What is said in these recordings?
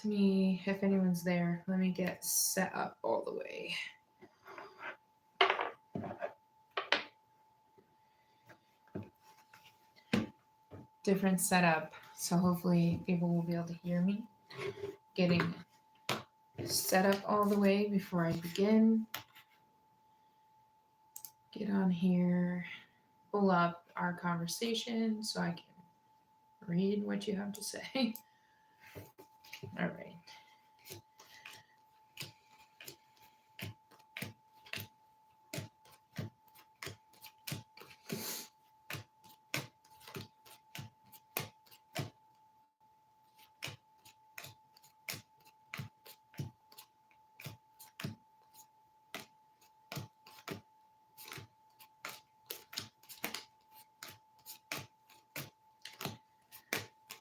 me if anyone's there. Let me get set up all the way. Different setup, so hopefully people will be able to hear me. Getting set up all the way before I begin. Get on here, pull up our conversation so I can read what you have to say. All right.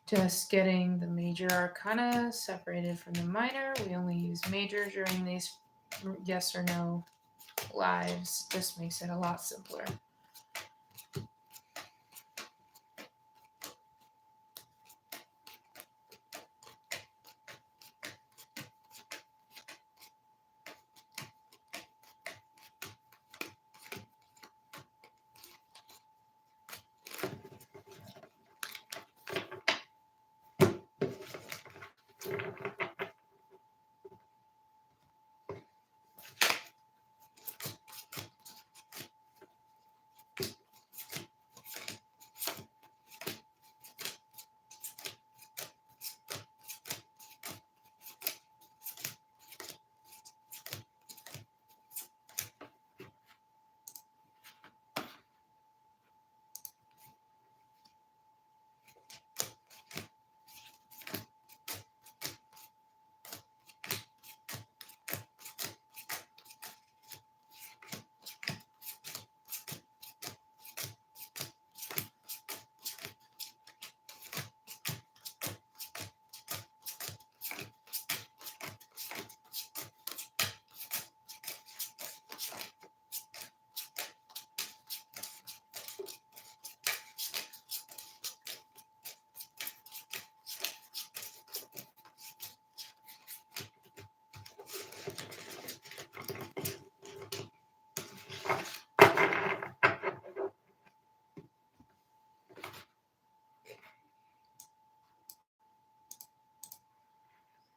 Just getting the major arcana separated from the minor. We only use major during these yes or no lives. This makes it a lot simpler.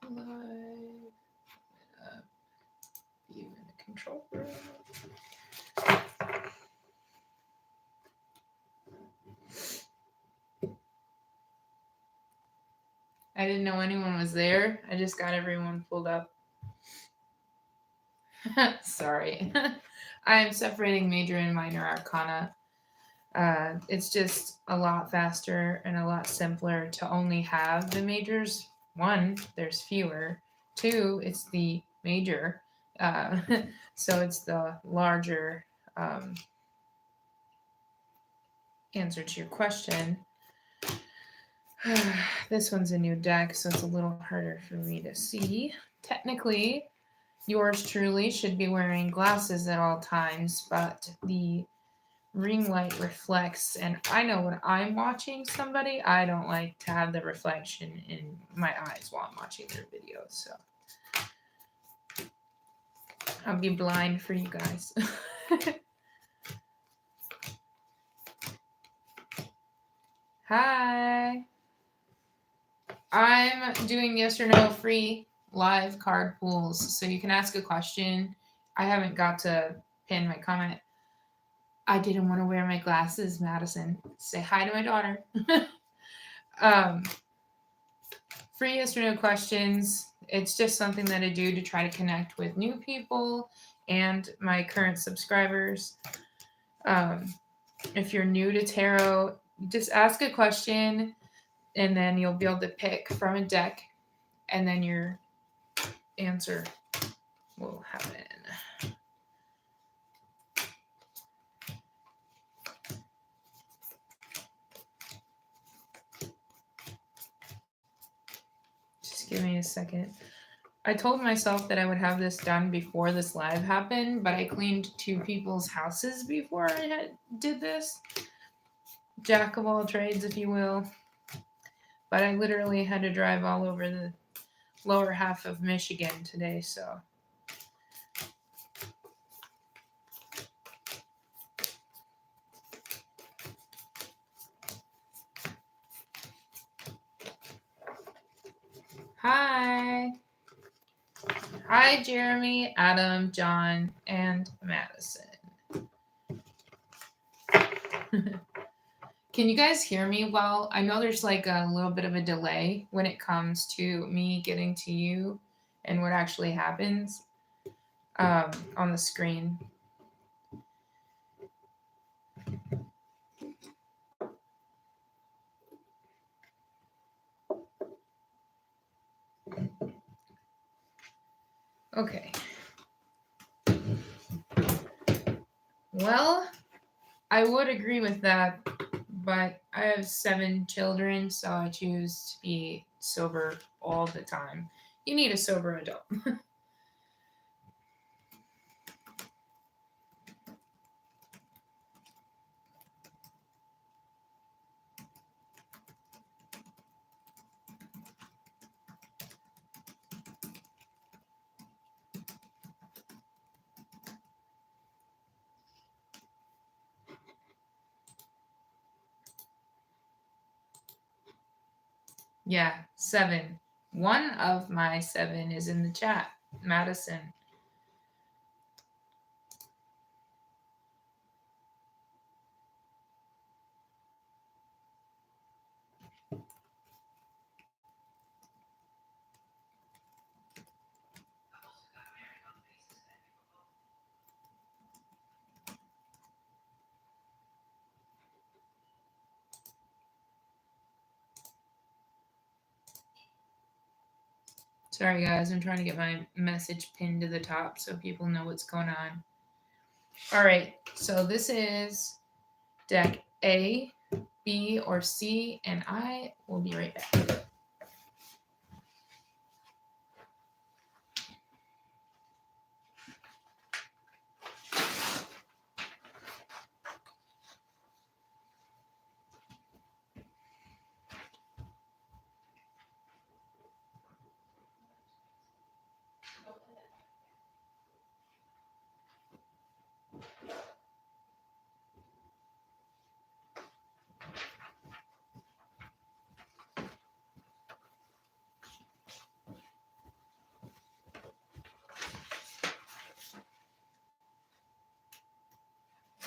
Live view in the control room. I didn't know anyone was there. I just got everyone pulled up. Sorry. I am separating major and minor arcana. It's just a lot faster and a lot simpler to only have the majors. One, there's fewer. Two, it's the major. So it's the larger answer to your question. This one's a new deck, so it's a little harder for me to see. Technically, yours truly should be wearing glasses at all times, but the ring light reflects, and I know when I'm watching somebody, I don't like to have the reflection in my eyes while I'm watching their videos, so I'll be blind for you guys. Hi. I'm doing yes or no free live card pools, so you can ask a question. I haven't got to pin my comment. I didn't want to wear my glasses, Madison. Say hi to my daughter. Free yes or no questions. It's just something that I do to try to connect with new people and my current subscribers. If you're new to tarot, just ask a question and then you'll be able to pick from a deck and then your answer will happen. Just give me a second. I told myself that I would have this done before this live happened, but I cleaned 2 people's houses before I did this. Jack of all trades, if you will. But I literally had to drive all over the lower half of Michigan today, so. Hi. Hi, Jeremy, Adam, John, and Madison. Can you guys hear me well? I know there's like a little bit of a delay when it comes to me getting to you and what actually happens on the screen. Okay. Well, I would agree with that, but I have 7 children, so I choose to be sober all the time. You need a sober adult. Yeah, 7. One of my 7 is in the chat, Madison. Sorry, guys, I'm trying to get my message pinned to the top so people know what's going on. All right, so this is deck A, B, or C, and I will be right back.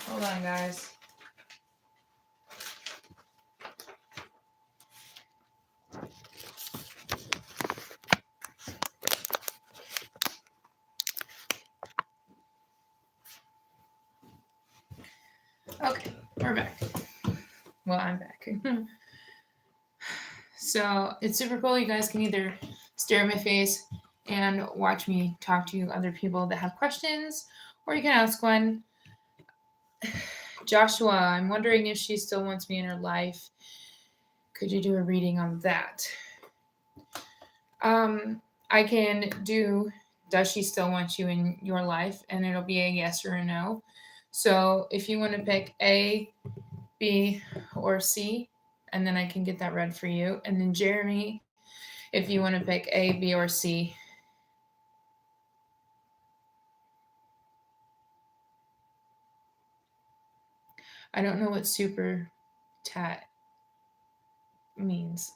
Hold on, guys. Okay, we're back. Well, I'm back. So it's super cool. You guys can either stare at my face and watch me talk to other people that have questions, or you can ask one. Joshua, I'm wondering if she still wants me in her life. Could you do a reading on that? I can do, does she still want you in your life? And it'll be a yes or a no. So if you want to pick A, B, or C, and then I can get that read for you. And then Jeremy, if you want to pick A, B, or C. I don't know what super tat means.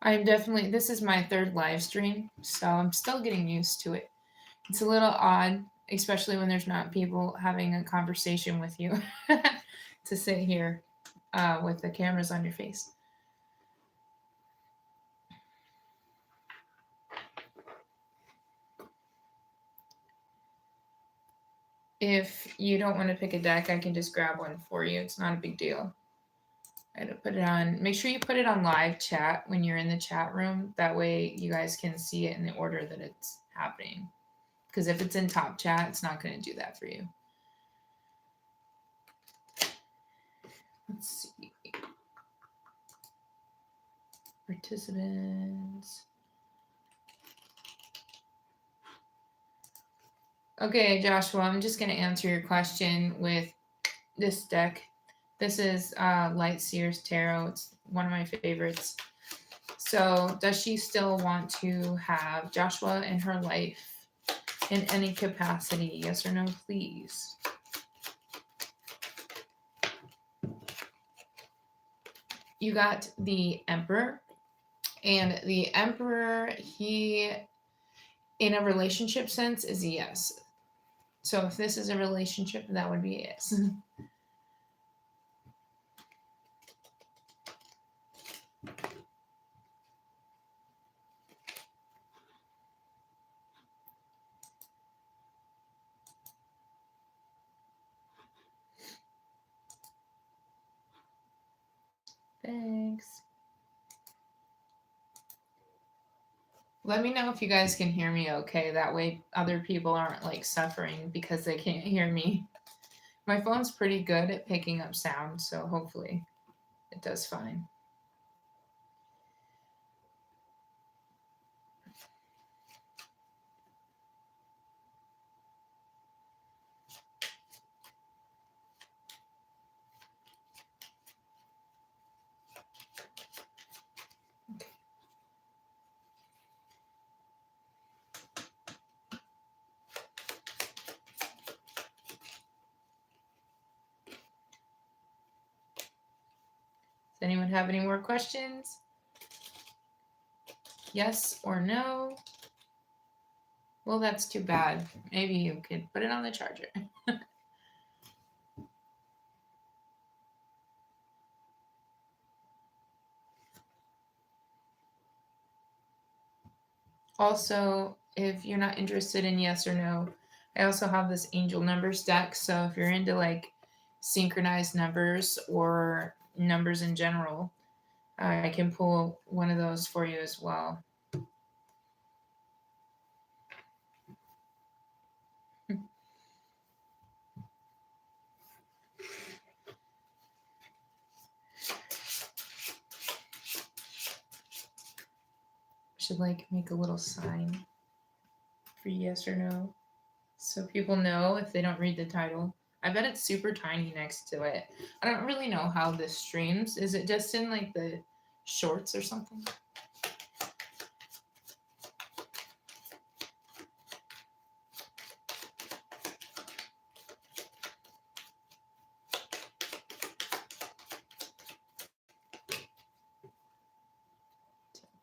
I'm definitely, this is my 3rd live stream, so I'm still getting used to it. It's a little odd, especially when there's not people having a conversation with you, to sit here with the cameras on your face. If you don't want to pick a deck, I can just grab one for you. It's not a big deal. I had to put it on. Make sure you put it on live chat when you're in the chat room. That way you guys can see it in the order that it's happening. Because if it's in top chat, it's not going to do that for you. Let's see. Participants. Okay, Joshua, I'm just going to answer your question with this deck. This is Light Seers Tarot. It's one of my favorites. So, does she still want to have Joshua in her life in any capacity? Yes or no, please. You got the Emperor. And the Emperor, he, in a relationship sense, is a yes. So if this is a relationship, that would be a yes. Thanks. Let me know if you guys can hear me okay. That way other people aren't like suffering because they can't hear me. My phone's pretty good at picking up sound, so hopefully it does fine. Does anyone have any more questions? Yes or no? Well, that's too bad. Maybe you could put it on the charger. Also, if you're not interested in yes or no, I also have this angel numbers deck. So if you're into like synchronized numbers or numbers in general, I can pull one of those for you as well. Should like make a little sign for yes or no so people know if they don't read the title. I bet it's super tiny next to it. I don't really know how this streams. Is it just in like the shorts or something?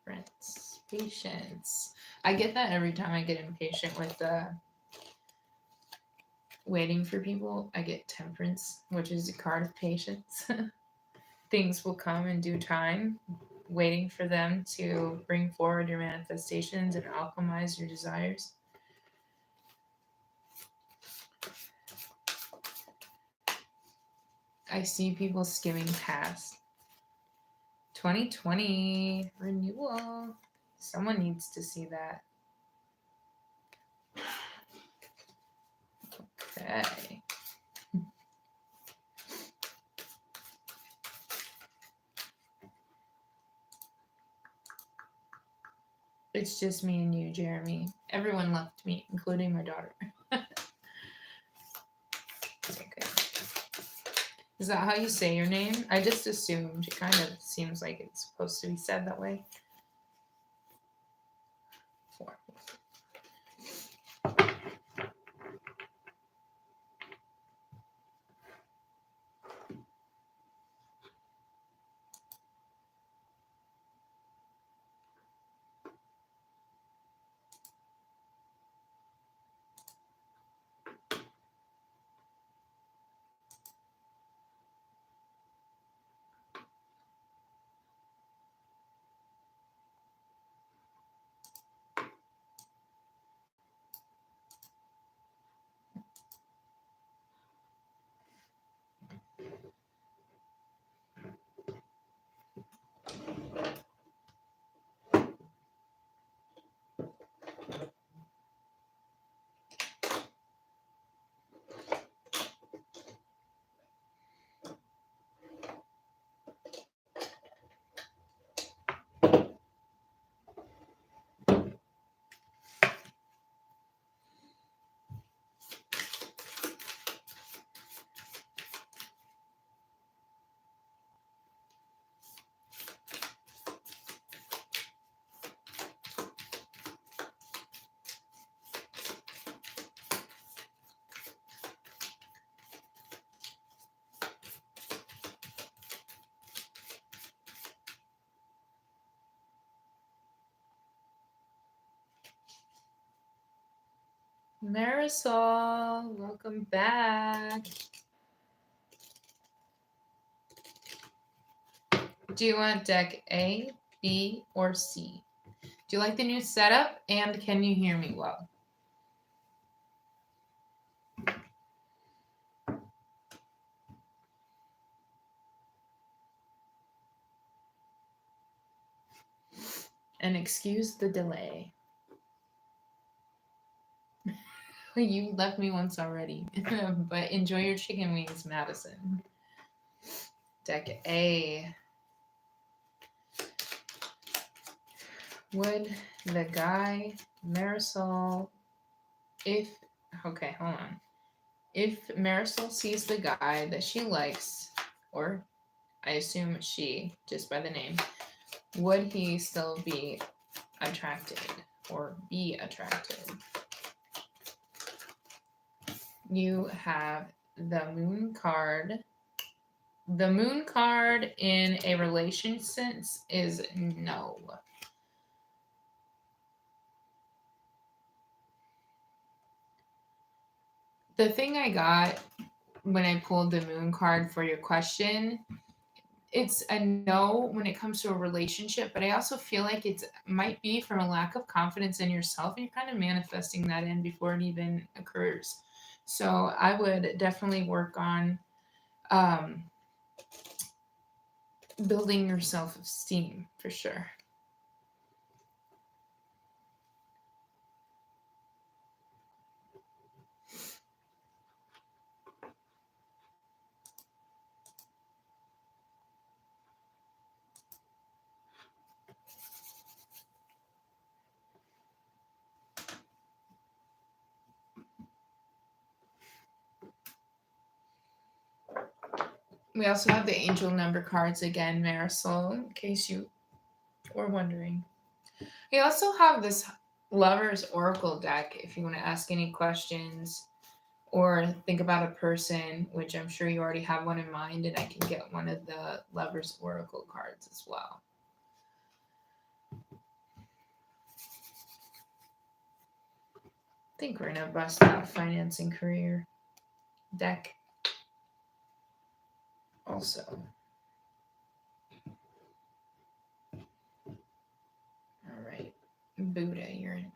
Temperance. Patience. I get that every time I get impatient with waiting for people. I get temperance, which is a card of patience. Things will come in due time, waiting for them to bring forward your manifestations and alchemize your desires. I see people skimming past. 2020 renewal. Someone needs to see that. Okay. It's just me and you, Jeremy. Everyone left me, including my daughter. It's okay. Is that how you say your name? I just assumed. It kind of seems like it's supposed to be said that way. 4. Marisol, welcome back. Do you want deck A, B, or C? Do you like the new setup? And can you hear me well? And excuse the delay. You left me once already. But enjoy your chicken wings, Madison. Deck A. Would the guy Marisol, if, okay, hold on. If Marisol sees the guy that she likes, or I assume she, just by the name, would he still be attracted or be attracted? You have the moon card. The moon card in a relation sense is no. The thing I got when I pulled the moon card for your question, it's a no when it comes to a relationship, but I also feel like it might be from a lack of confidence in yourself, and you're kind of manifesting that in before it even occurs. So I would definitely work on um, building your self-esteem for sure. We also have the angel number cards again, Marisol, in case you were wondering. We also have this Lover's Oracle deck if you want to ask any questions or think about a person, which I'm sure you already have one in mind, and I can get one of the Lover's Oracle cards as well. I think we're going to bust out financing career deck also. All right. Buddha, you're in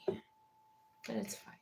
my way. But it's fine.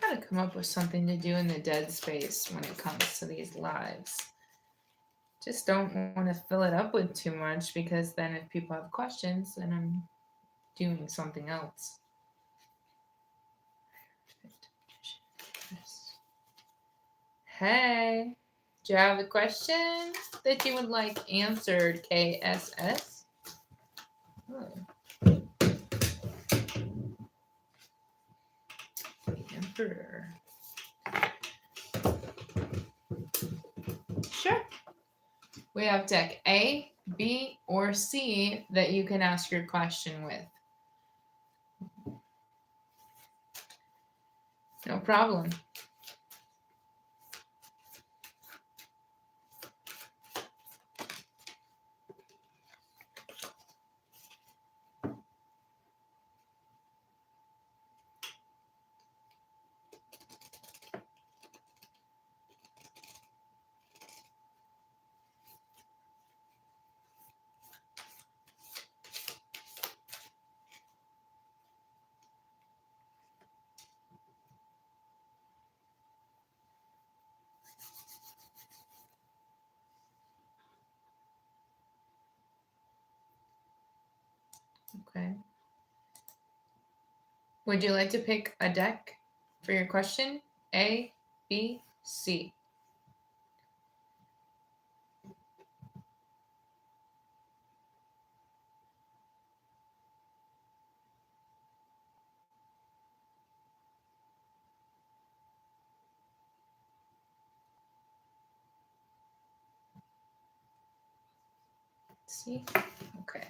Gotta come up with something to do in the dead space when it comes to these lives. Just don't want to fill it up with too much because then if people have questions, then I'm doing something else. Hey, do you have a question that you would like answered, KSS? Oh. The Emperor. Sure. We have deck A, B, or C that you can ask your question with. No problem. Okay. Would you like to pick a deck for your question? A, B, C. See? Okay.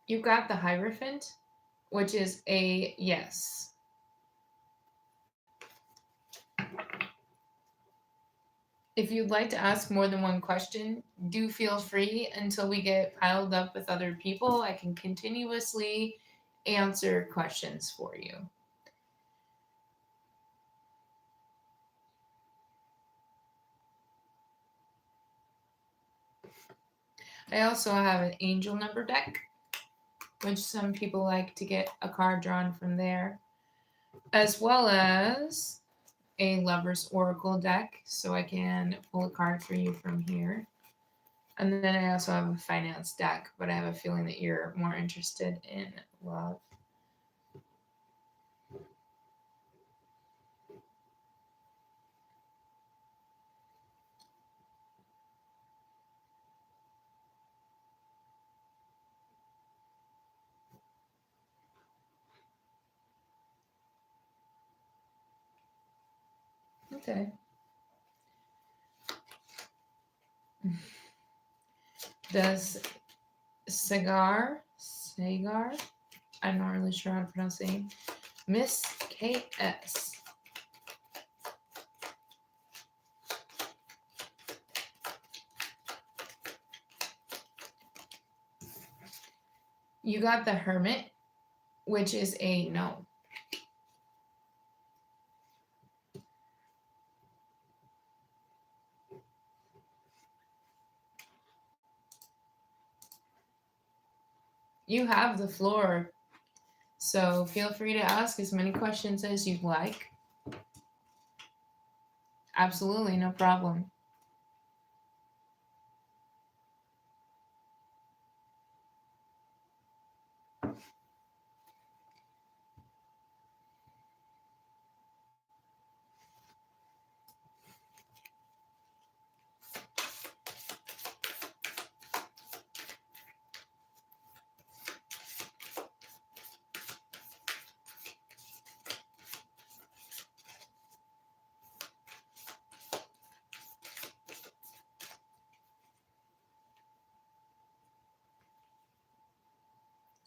You got the Hierophant, which is a yes. If you'd like to ask more than one question, do feel free until we get piled up with other people. I can continuously answer questions for you. I also have an angel number deck, which some people like to get a card drawn from there, as well as a lover's oracle deck, so I can pull a card for you from here. And then I also have a finance deck, but I have a feeling that you're more interested in love. Okay. Does Sagar, I'm not really sure how to pronounce the name, Miss KS. You got the Hermit, which is a no. You have the floor, so feel free to ask as many questions as you'd like. Absolutely, no problem.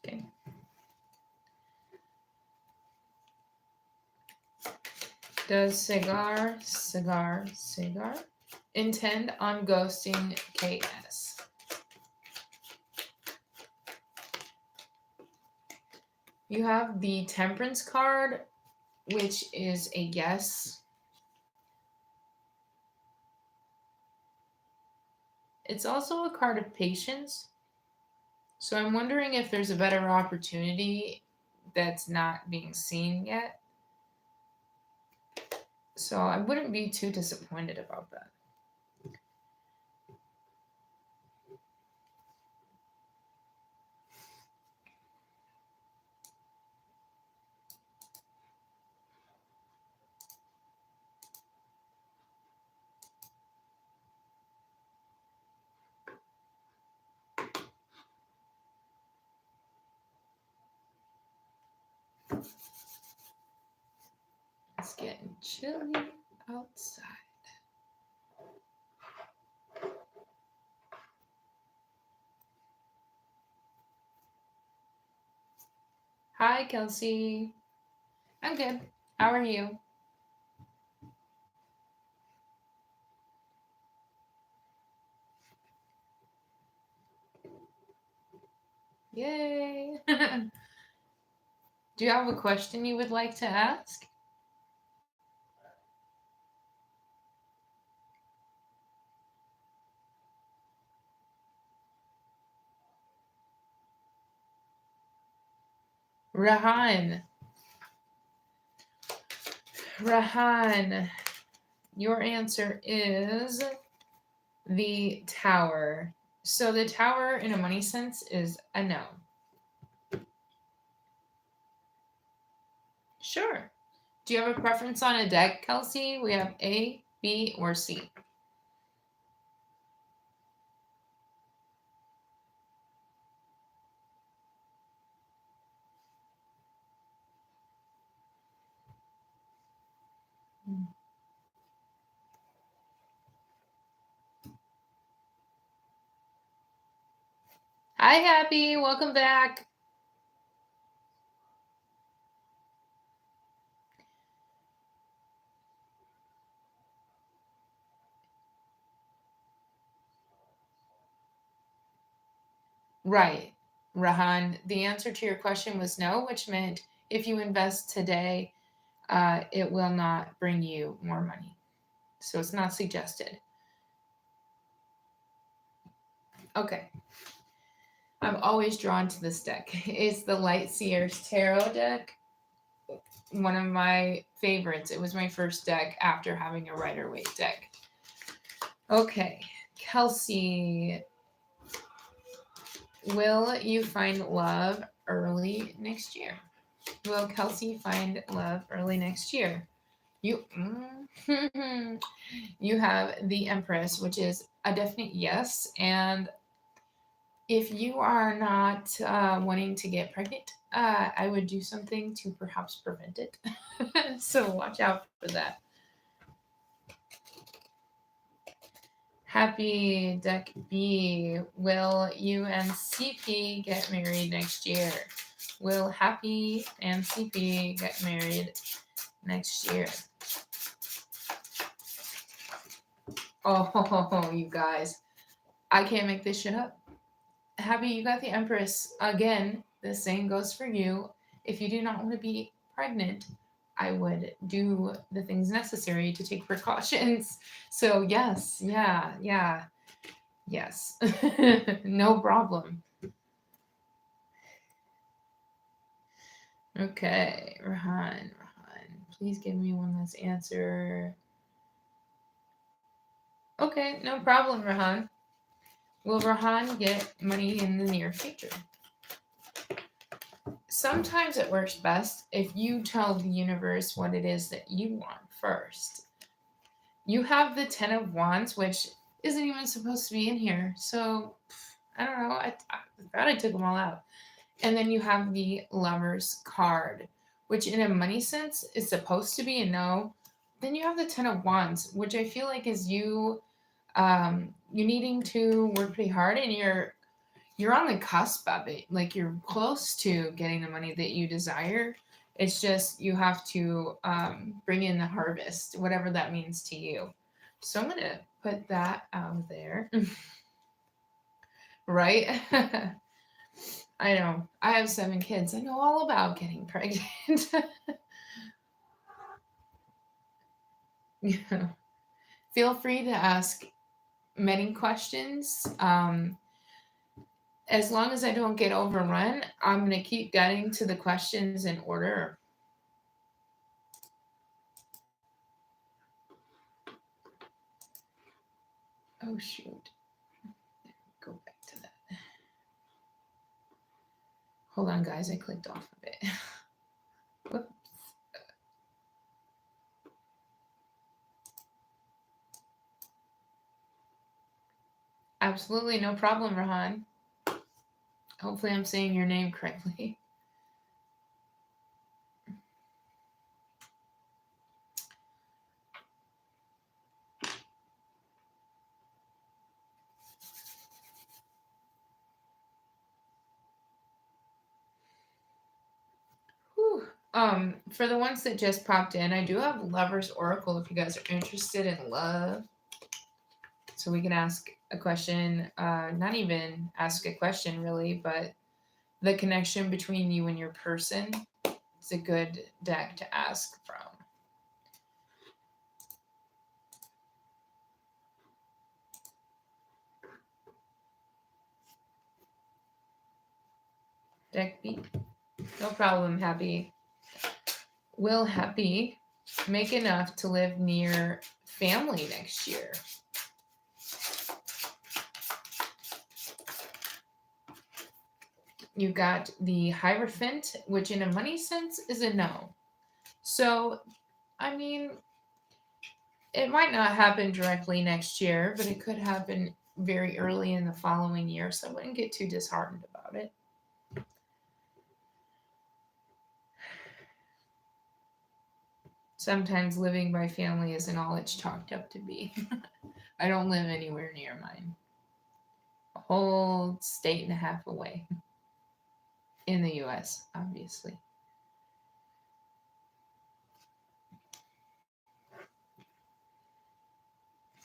Okay. Does Sagar intend on ghosting KS? You have the Temperance card, which is a yes. It's also a card of patience. So I'm wondering if there's a better opportunity that's not being seen yet. So I wouldn't be too disappointed about that. It's getting chilly outside. Hi, Kelsey. I'm good. How are you? Yay. Do you have a question you would like to ask? Rahan, your answer is the Tower. So the Tower, in a money sense, is a no. Sure. Do you have a preference on a deck, Kelsey? We have A, B, or C. Hi, Happy. Welcome back. Right, Rahan. The answer to your question was no, which meant if you invest today, it will not bring you more money. So it's not suggested. Okay. I'm always drawn to this deck. It's the Light Seers Tarot deck. One of my favorites. It was my first deck after having a Rider-Waite deck. Okay. Kelsey, will you find love early next year? Will Kelsey find love early next year? You you have the Empress, which is a definite yes. And if you are not wanting to get pregnant, I would do something to perhaps prevent it. So watch out for that. Happy Deck B. Will you and CP get married next year? Will Happy and CP get married next year? Oh, you guys. I can't make this shit up. Happy, you got the Empress. Again, the same goes for you. If you do not want to be pregnant, I would do the things necessary to take precautions. So, yes, yeah, yes. No problem. Okay, Rahan, please give me one last answer. Okay, no problem, Rahan. Will Rahan get money in the near future? Sometimes it works best if you tell the universe what it is that you want first. You have the Ten of Wands, which isn't even supposed to be in here. So, I don't know. I thought I took them all out. And then you have the Lover's card, which in a money sense is supposed to be a no. Then you have the Ten of Wands, which I feel like is you needing to work pretty hard, and you're on the cusp of it. Like you're close to getting the money that you desire. It's just you have to bring in the harvest, whatever that means to you. So I'm gonna put that out there. Right? I know. I have 7 kids. I know all about getting pregnant. Yeah. Feel free to ask many questions. As long as I don't get overrun, I'm going to keep getting to the questions in order. Oh, shoot. Go back to that. Hold on, guys. I clicked off of it. Whoops. Absolutely no problem, Rahan. Hopefully, I'm saying your name correctly. Whew. For the ones that just popped in, I do have Lover's Oracle if you guys are interested in love. So we can ask a question, not even ask a question really, but the connection between you and your person. It's a good deck to ask from. Deck B. No problem, Happy. Will Happy make enough to live near family next year? You got the Hierophant, which in a money sense is a no. So, I mean, it might not happen directly next year, but it could happen very early in the following year. So I wouldn't get too disheartened about it. Sometimes living by family isn't all it's chalked up to be. I don't live anywhere near mine. a whole state and a half away in the US, obviously.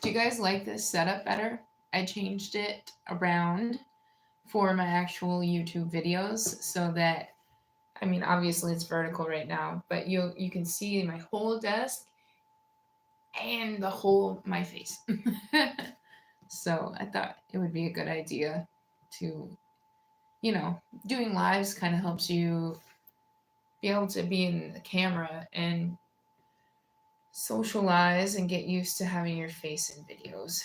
Do you guys like this setup better? I changed it around for my actual YouTube videos so that, I mean, obviously it's vertical right now, but you can see my whole desk and the whole my face. So I thought it would be a good idea to, you know, doing lives kind of helps you be able to be in the camera and socialize and get used to having your face in videos.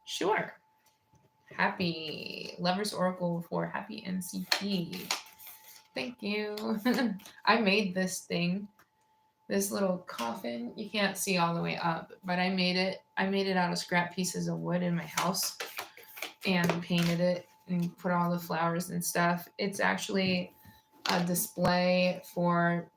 Sure. Happy Lover's Oracle for Happy NCP. Thank you. I made this thing, this little coffin. You can't see all the way up, but I made it. I made it out of scrap pieces of wood in my house and painted it and put all the flowers and stuff. It's actually a display for,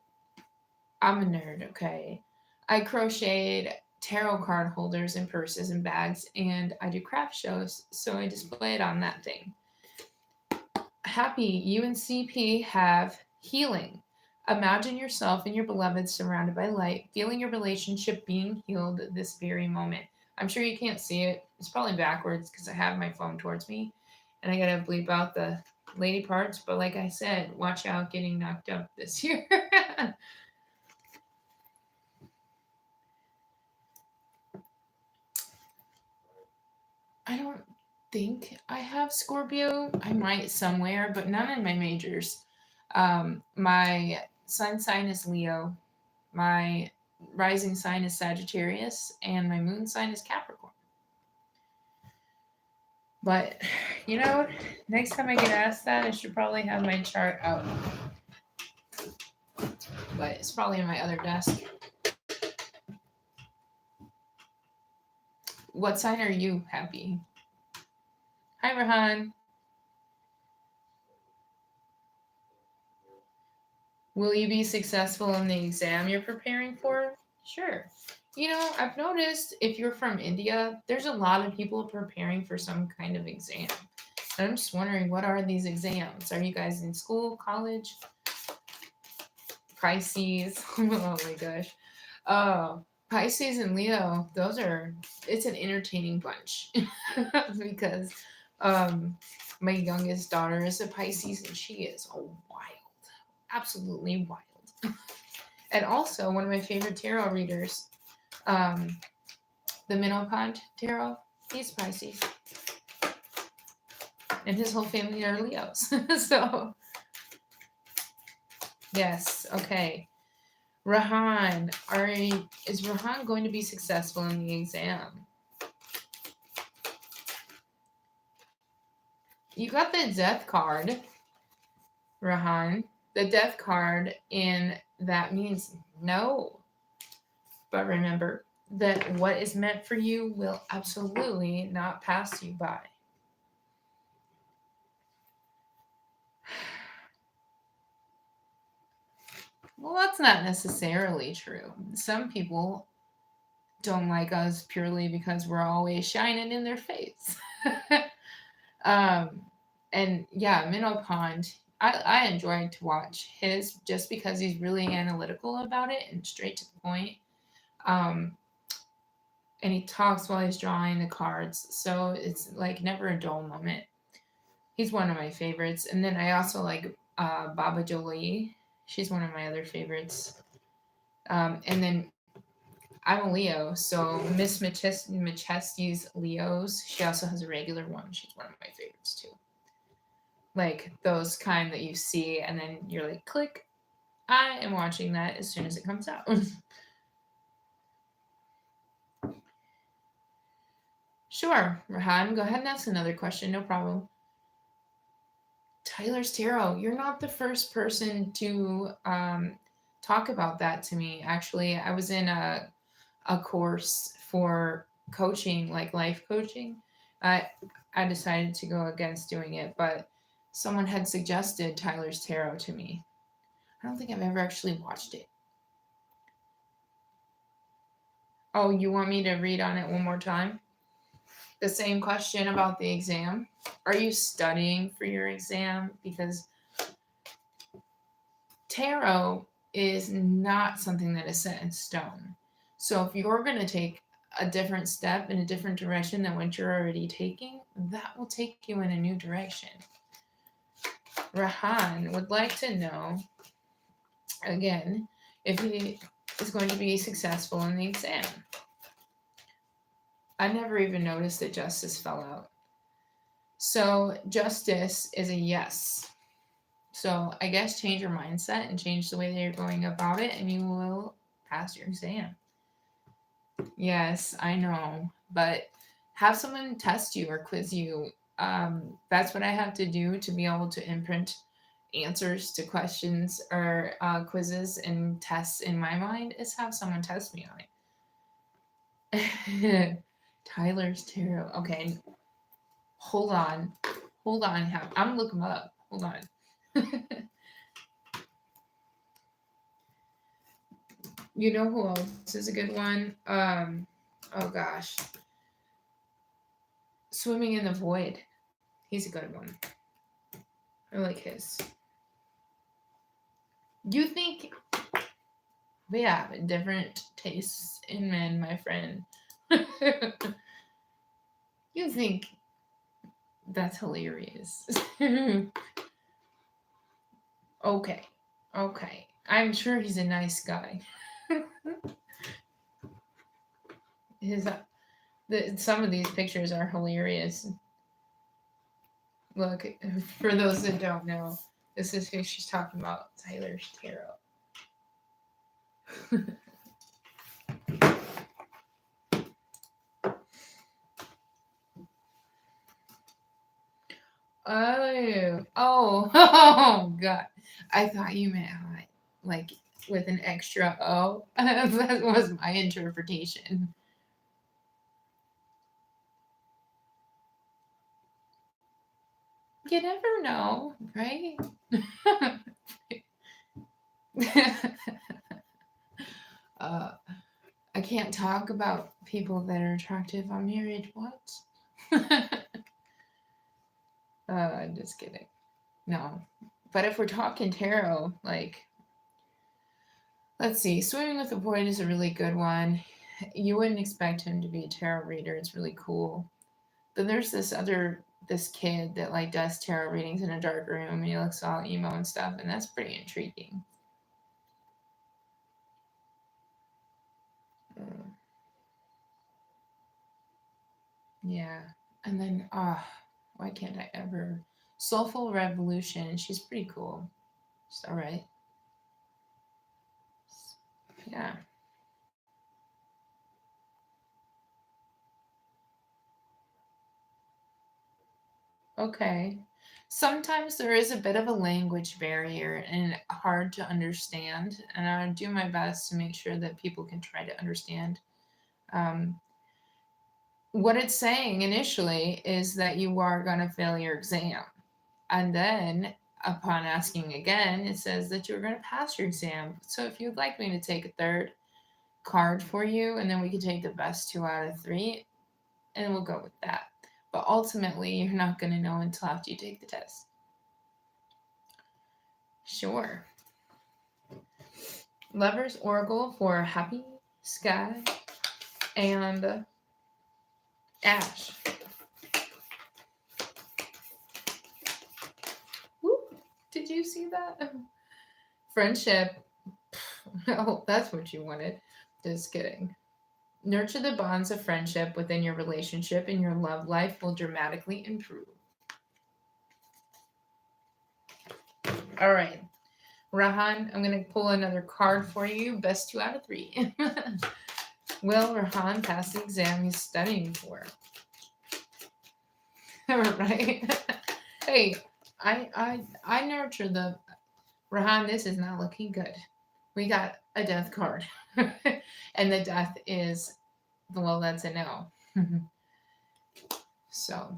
I'm a nerd, okay? I crocheted tarot card holders and purses and bags, and I do craft shows, so I display it on that thing. Happy UNCP have healing. Imagine yourself and your beloved surrounded by light, feeling your relationship being healed this very moment. I'm sure you can't see it. It's probably backwards because I have my phone towards me and I gotta bleep out the lady parts. But like I said, watch out getting knocked up this year. I don't think I have Scorpio. I might somewhere, but none in my majors. My sun sign is Leo. My rising sign is Sagittarius, and my moon sign is Capricorn. But, you know, next time I get asked that, I should probably have my chart out. But it's probably in my other desk. What sign are you, Happy? Hi, Rahan. Will you be successful in the exam you're preparing for? Sure. You know, I've noticed if you're from India, there's a lot of people preparing for some kind of exam. And I'm just wondering, what are these exams? Are you guys in school, college? Pisces. Oh my gosh. Pisces and Leo, it's an entertaining bunch. Because my youngest daughter is a Pisces and she is wild. Absolutely wild. And also, one of my favorite tarot readers, the Minopond Tarot, he's Pisces. And his whole family are Leos. So, yes, okay. Rahan, is Rahan going to be successful in the exam? You got the death card, Rahan. The death card, and that means no. But remember that what is meant for you will absolutely not pass you by. Well, that's not necessarily true. Some people don't like us purely because we're always shining in their face. And yeah, Minnow Pond, I enjoyed to watch his just because he's really analytical about it and straight to the point. Um, and he talks while he's drawing the cards, so it's like never a dull moment. He's one of my favorites. And then I also like Baba Jolie. She's one of my other favorites. And then I'm a Leo, so Miss Machesty's Leos. She also has a regular one. She's one of my favorites too. Like those kind that you see, and then you're like, click. I am watching that as soon as it comes out. Sure, Rahan, go ahead and ask another question. No problem. Tyler's Tarot, you're not the first person to talk about that to me. Actually, I was in a course for coaching, like life coaching. I decided to go against doing it, but someone had suggested Tyler's Tarot to me. I don't think I've ever actually watched it. Oh, you want me to read on it one more time? the same question about the exam. Are you studying for your exam? Because tarot is not something that is set in stone. So if you're going to take a different step in a different direction than what you're already taking, that will take you in a new direction. Rahan would like to know, again, if he is going to be successful in the exam. I never even noticed that justice fell out. So justice is a yes. So I guess change your mindset and change the way that you're going about it, and you will pass your exam. Yes, I know, but have someone test you or quiz you. That's what I have to do to be able to imprint answers to questions or quizzes and tests in my mind, is have someone test me on it. Tyler's tarot. Okay, hold on. I'm gonna look him up. Hold on. You know who else is a good one? Oh gosh. Swimming in the Void. He's a good one. I like his. You think we have different tastes in men, my friend? You think that's hilarious. Okay. I'm sure he's a nice guy. Some of these pictures are hilarious. Look, for those that don't know, this is who she's talking about, Tyler's tarot. Oh, God. I thought you meant like with an extra O. That was my interpretation. You never know, right? I can't talk about people that are attractive. I'm married. What? I'm just kidding. No. But if we're talking tarot, like, let's see. Swimming with the Void is a really good one. You wouldn't expect him to be a tarot reader. It's really cool. Then there's this kid that like does tarot readings in a dark room and he looks all emo and stuff, and that's pretty intriguing. Yeah. And then why can't I ever Soulful Revolution, she's pretty cool. She's alright. Yeah. Okay. Sometimes there is a bit of a language barrier and hard to understand, and I do my best to make sure that people can try to understand. What it's saying initially is that you are going to fail your exam. And then, upon asking again, it says that you're going to pass your exam. So if you'd like me to take a third card for you, and then we can take the best 2 out of 3, and we'll go with that. But ultimately, you're not going to know until after you take the test. Sure. Lover's Oracle for Happy, Sky, and Ash. Woo. Did you see that? Friendship. Oh, that's what you wanted. Just kidding. Nurture the bonds of friendship within your relationship, and your love life will dramatically improve. All right. Rahan, I'm going to pull another card for you. Best 2 out of 3. Will Rahan pass the exam he's studying for? Right? Hey, I nurture the Rahan. This is not looking good. We got a death card, and the death is, well, that's a no. So,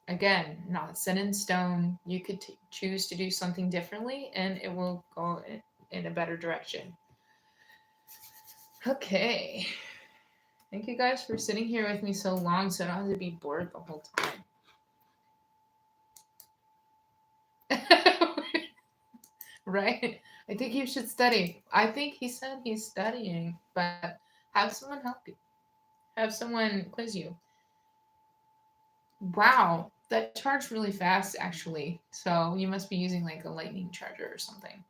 again, not set in stone. You could choose to do something differently, and it will go in a better direction. Okay. Thank you guys for sitting here with me so long so I don't have to be bored the whole time. Right? I think you should study. I think he said he's studying, but have someone help you. Have someone quiz you. Wow, that charged really fast actually. So you must be using like a lightning charger or something.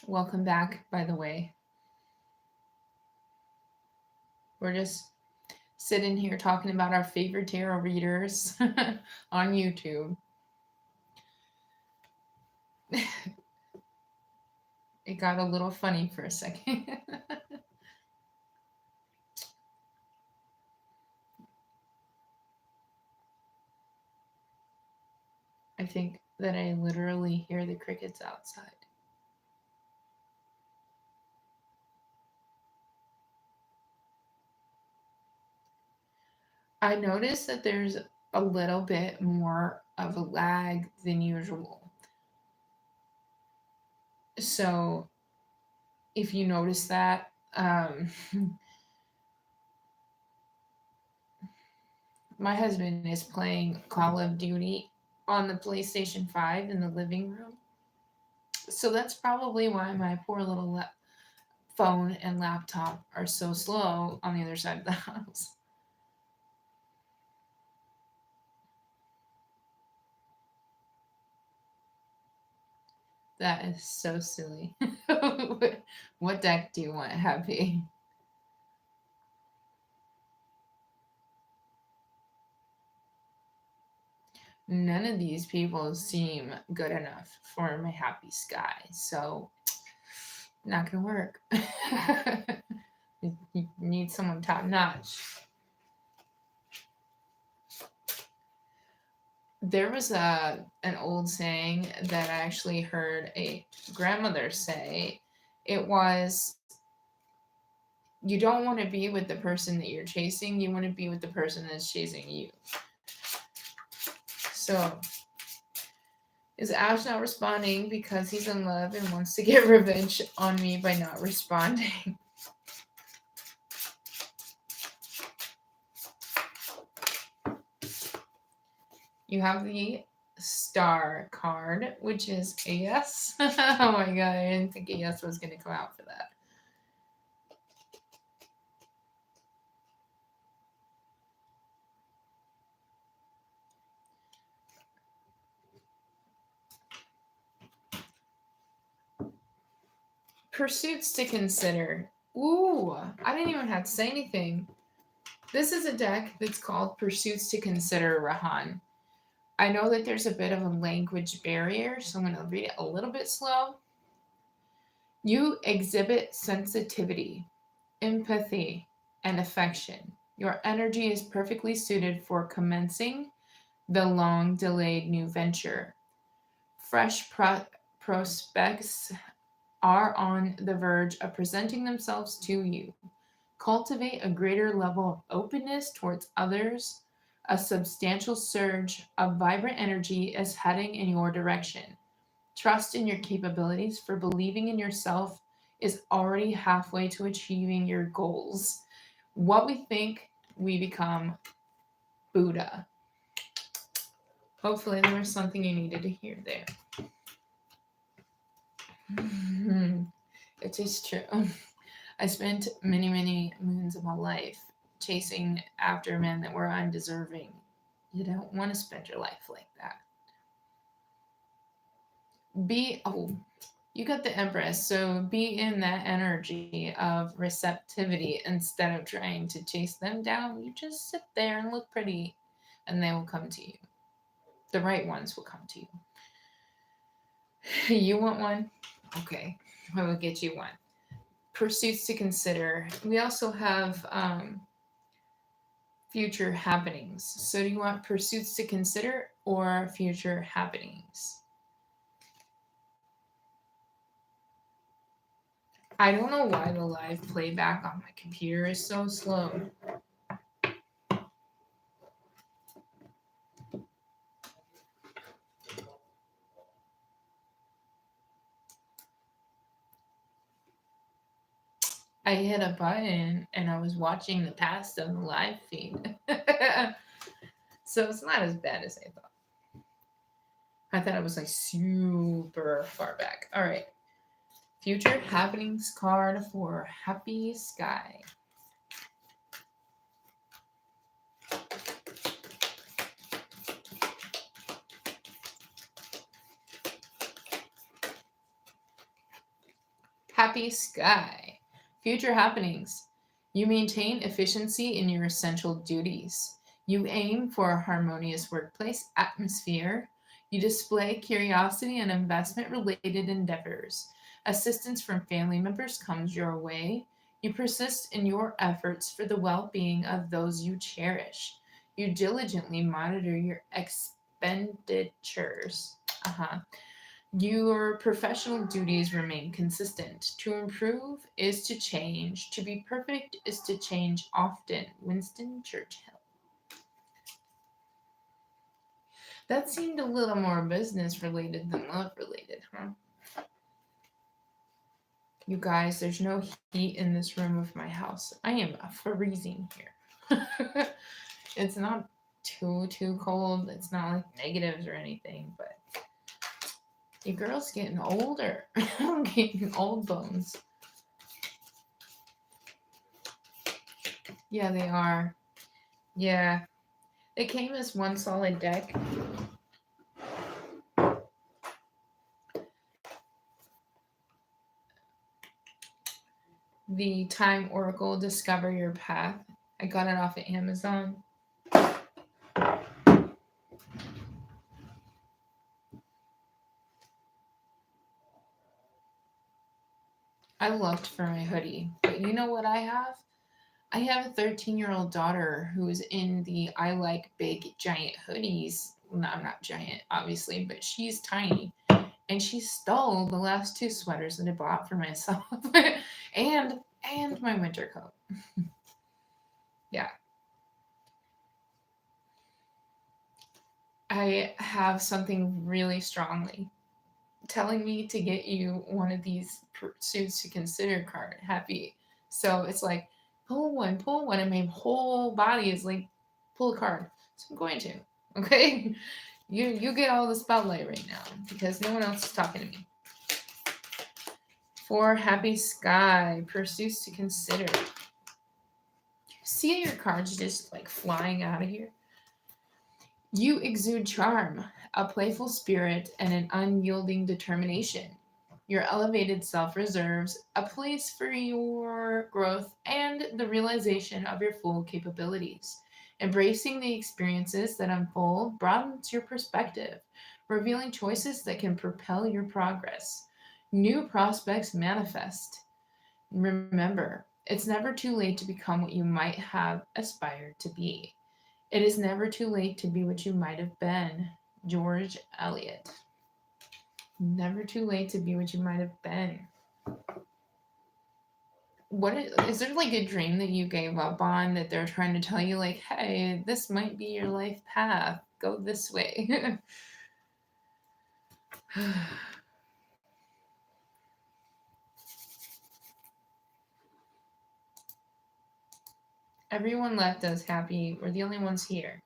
Welcome back, by the way. We're just sitting here talking about our favorite tarot readers on YouTube. It got a little funny for a second. I think that I literally hear the crickets outside. I noticed that there's a little bit more of a lag than usual. So if you notice that, my husband is playing Call of Duty on the PlayStation 5 in the living room. So that's probably why my poor little phone and laptop are so slow on the other side of the house. That is so silly. What deck do you want, Happy? None of these people seem good enough for my happy sky, so not gonna work. You need someone top notch. There was an old saying that I actually heard a grandmother say. It was, you don't want to be with the person that you're chasing, you want to be with the person that's chasing you. So, is Ash not responding because he's in love and wants to get revenge on me by not responding? You have the star card, which is a yes. Oh my god, I didn't think a yes was going to come out for that. Pursuits to consider. Ooh, I didn't even have to say anything. This is a deck that's called Pursuits to Consider, Rahan. I know that there's a bit of a language barrier, so I'm going to read it a little bit slow. You exhibit sensitivity, empathy, and affection. Your energy is perfectly suited for commencing the long-delayed new venture. Fresh prospects are on the verge of presenting themselves to you. Cultivate a greater level of openness towards others. A substantial surge of vibrant energy is heading in your direction. Trust in your capabilities, for believing in yourself is already halfway to achieving your goals. What we think, we become. Buddha. Hopefully there was something you needed to hear there. It is true. I spent many, many moons of my life chasing after men that were undeserving. You don't want to spend your life like that. You got the Empress, so be in that energy of receptivity instead of trying to chase them down. You just sit there and look pretty, and they will come to you. The right ones will come to you. You want one? Okay, I will get you one. Pursuits to consider. We also have future happenings. So do you want pursuits to consider or future happenings? I don't know why the live playback on my computer is so slow. I hit a button and I was watching the past on the live feed. So it's not as bad as I thought. I thought it was like super far back. All right. Future happenings card for Happy Sky. Happy Sky. Future happenings. You maintain efficiency in your essential duties. You aim for a harmonious workplace atmosphere. You display curiosity and investment related endeavors. Assistance from family members comes your way. You persist in your efforts for the well being of those you cherish. You diligently monitor your expenditures. Your professional duties remain consistent. To improve is to change. To be perfect is to change often. Winston Churchill. That seemed a little more business related than love related, huh? You guys, there's no heat in this room of my house. I am freezing here. It's not too cold. It's not like negatives or anything, but your girl's getting older. I'm getting old bones. Yeah, they are. Yeah. It came as one solid deck. The Time Oracle Discover Your Path. I got it off of Amazon. I looked for my hoodie, but you know what I have? I have a 13-year-old daughter who is in the I like big giant hoodies. No, I'm not giant, obviously, but she's tiny. And she stole the last two sweaters that I bought for myself and my winter coat. Yeah. I have something really strongly telling me to get you one of these pursuits to consider card. Happy. So it's like pull one, and my whole body is like pull a card. So I'm going to. Okay? You get all the spotlight right now because no one else is talking to me. For Happy Sky, pursuits to consider. See your cards just like flying out of here? You exude charm, a playful spirit, and an unyielding determination. Your elevated self reserves a place for your growth and the realization of your full capabilities. Embracing the experiences that unfold broadens your perspective, revealing choices that can propel your progress. New prospects manifest. Remember, it's never too late to become what you might have aspired to be. It is never too late to be what you might have been. George Eliot. Never too late to be what you might have been. Is there like a dream that you gave up on that they're trying to tell you, like, hey, this might be your life path. Go this way. Everyone left us happy. We're the only ones here.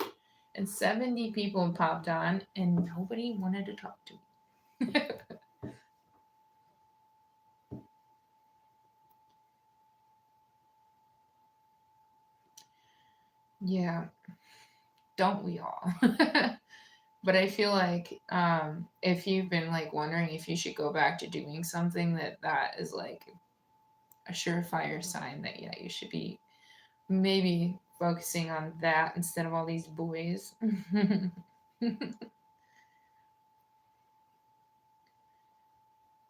And 70 people popped on, and nobody wanted to talk to me. Yeah, don't we all? But I feel like if you've been like wondering if you should go back to doing something, that is like a surefire sign that yeah, you should be maybe focusing on that instead of all these boys.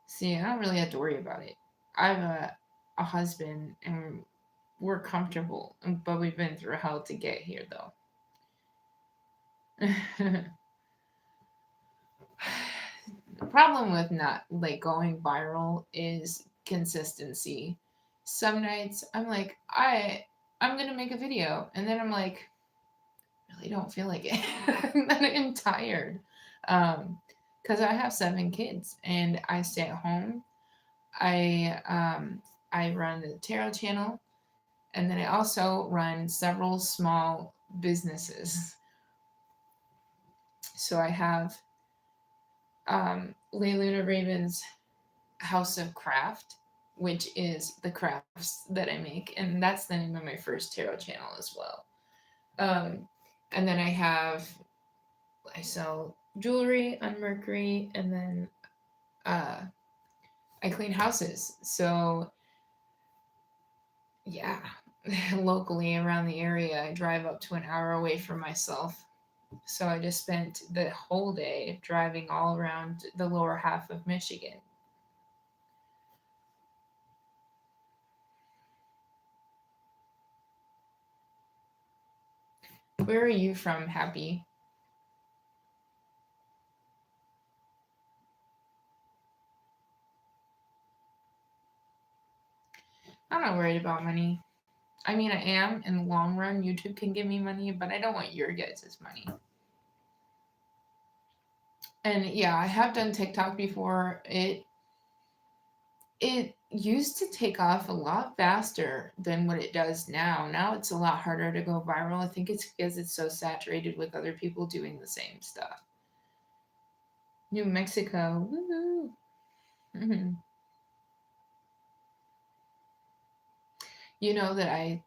See, I don't really have to worry about it. I have a husband and we're comfortable, but we've been through hell to get here though. The problem with not like going viral is consistency. Some nights I'm like, I'm gonna make a video, and then I'm like, really don't feel like it. Then I'm tired. Because I have 7 kids and I stay at home. I I run the tarot channel, and then I also run several small businesses. So I have LaLuna Raven's House of Craft, which is the crafts that I make, and that's the name of my first tarot channel as well. And then I sell jewelry on Mercury, and then I clean houses. So yeah, locally around the area, I drive up to an hour away from myself. So I just spent the whole day driving all around the lower half of Michigan. Where are you from, Happy? I'm not worried about money. I mean, I am in the long run. YouTube can give me money, but I don't want your guys' money. And yeah, I have done TikTok before. It used to take off a lot faster than what it does now. Now it's a lot harder to go viral. I think it's because it's so saturated with other people doing the same stuff. New Mexico, woohoo! Mm-hmm. You know that I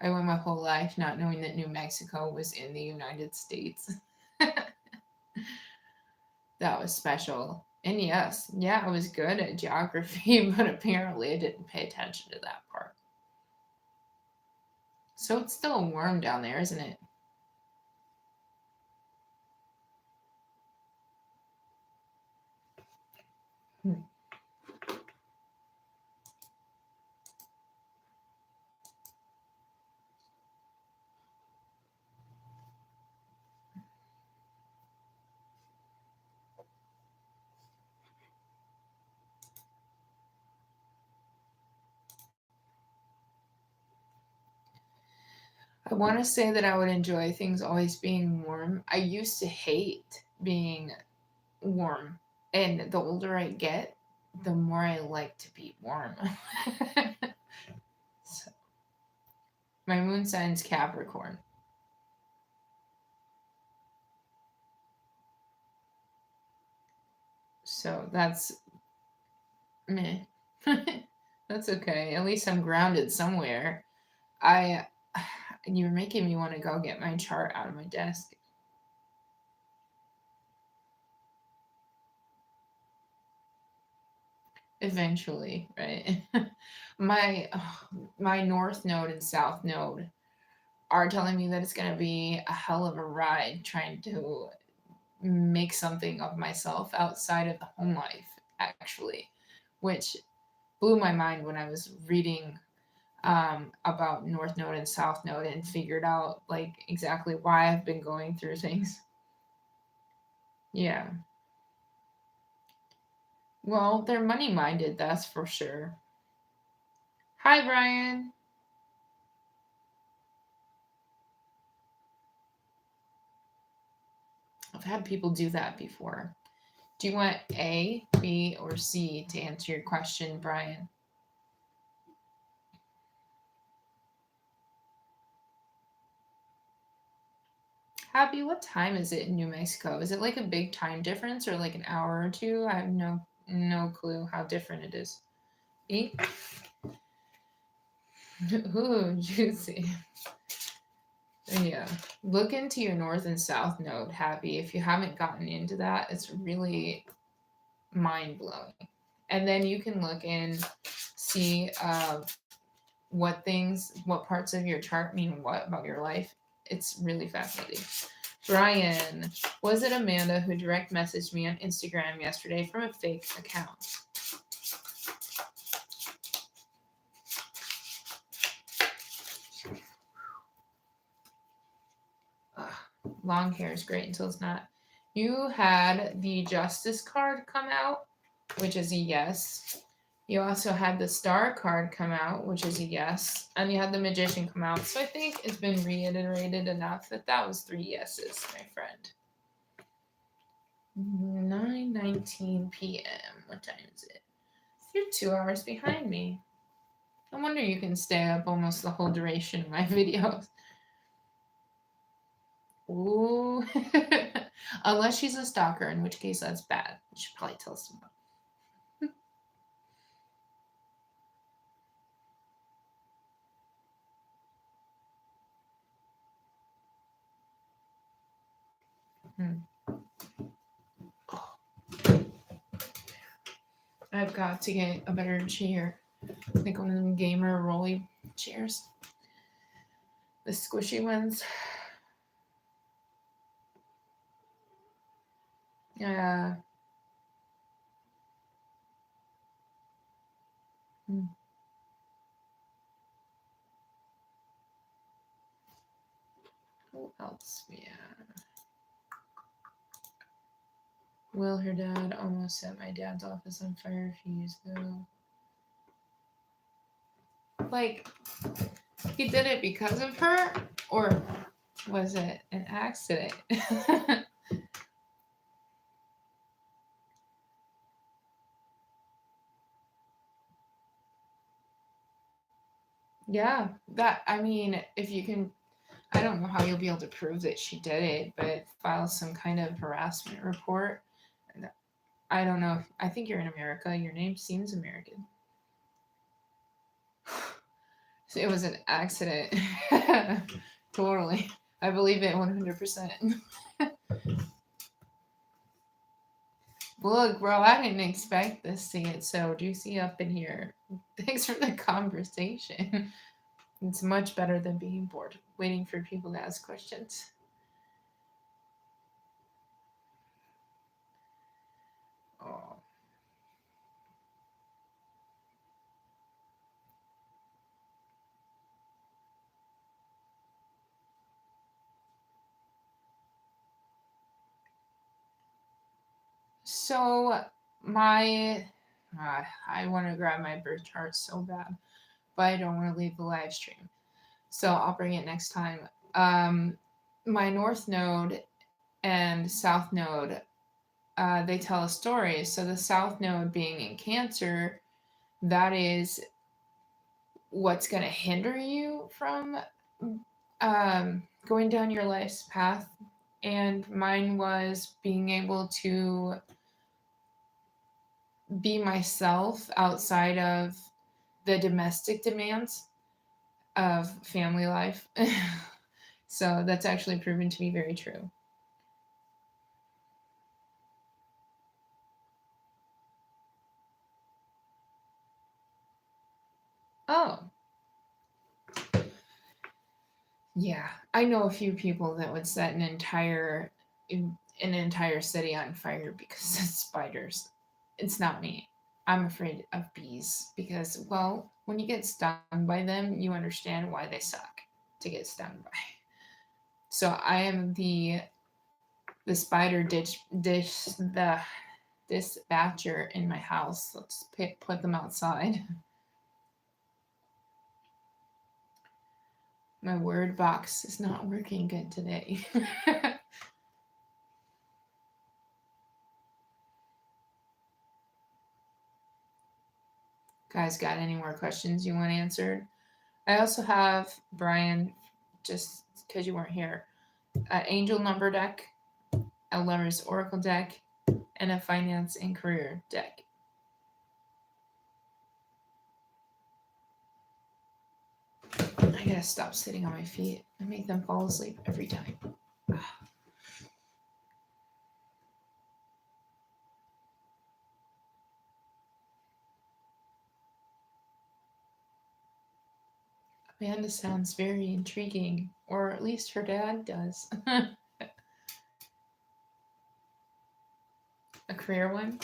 went my whole life not knowing that New Mexico was in the United States. That was special. And yes, yeah, I was good at geography, but apparently I didn't pay attention to that part. So it's still warm down there, isn't it? Hmm. I want to say that I would enjoy things always being warm. I used to hate being warm. And the older I get, the more I like to be warm. So, my moon sign's Capricorn. So that's meh. That's okay. At least I'm grounded somewhere. I You're making me want to go get my chart out of my desk. Eventually, right? my my north node and south node are telling me that it's going to be a hell of a ride trying to make something of myself outside of the home life, actually, which blew my mind when I was reading about North Node and South Node and figured out like exactly why I've been going through things. Yeah. Well, they're money minded, that's for sure. Hi, Brian. I've had people do that before. Do you want A, B, or C to answer your question, Brian? Happy, what time is it in New Mexico? Is it like a big time difference or like an hour or two? I have no clue how different it is. E? Ooh, juicy. Yeah. Look into your north and south node, Happy. If you haven't gotten into that, it's really mind blowing. And then you can look and see what parts of your chart mean what about your life. It's really fascinating. Brian, was it Amanda who direct messaged me on Instagram yesterday from a fake account? Ugh, long hair is great until it's not. You had the Justice card come out, which is a yes. You also had the Star card come out, which is a yes. And you had the Magician come out. So I think it's been reiterated enough that that was 3 yeses, my friend. 9:19 p.m. What time is it? You're 2 hours behind me. No wonder you can stay up almost the whole duration of my videos. Ooh. Unless she's a stalker, in which case that's bad. You should probably tell us about. I've got to get a better chair. I think one of them gamer rolly chairs. The squishy ones. Yeah. Who else? Yeah. Will, her dad almost set my dad's office on fire a few years ago. Like, he did it because of her? Or was it an accident? Yeah, that, I mean, if you can, I don't know how you'll be able to prove that she did it, but file some kind of harassment report. I don't know. I think you're in America. Your name seems American. It was an accident. Totally. I believe it 100%. Look, bro, I didn't expect this to get so juicy up in here. Thanks for the conversation. It's much better than being bored, waiting for people to ask questions. Oh. So, my. I want to grab my birth chart so bad, but I don't want to leave the live stream. So, I'll bring it next time. My North Node and South Node, they tell a story. So, the South Node being in Cancer, that is what's going to hinder you from going down your life's path. And mine was being able to be myself outside of the domestic demands of family life. So that's actually proven to be very true. Oh, yeah. I know a few people that would set an entire city on fire because of spiders. It's not me. I'm afraid of bees because, well, when you get stung by them, you understand why they suck to get stung by. So I am the spider the dispatcher in my house. Let's put them outside. My word box is not working good today. Guys, got any more questions you want answered? I also have Brian, just because you weren't here, an angel number deck, a Lovers Oracle deck, and a finance and career deck. I gotta stop sitting on my feet. I make them fall asleep every time. Amanda sounds very intriguing, or at least her dad does. A career one?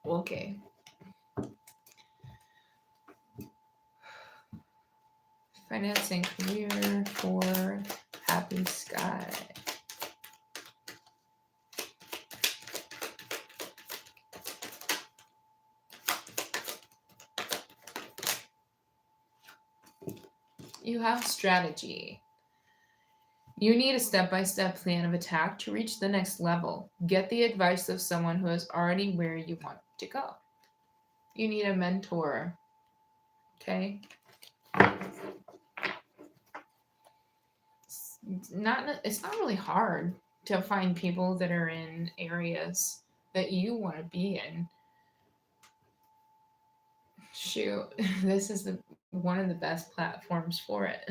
Okay. Finance and career for Happy Sky. You have strategy. You need a step-by-step plan of attack to reach the next level. Get the advice of someone who is already where you want to go. You need a mentor. Okay. It's not really hard to find people that are in areas that you want to be in. Shoot, this is one of the best platforms for it.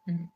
Mhm.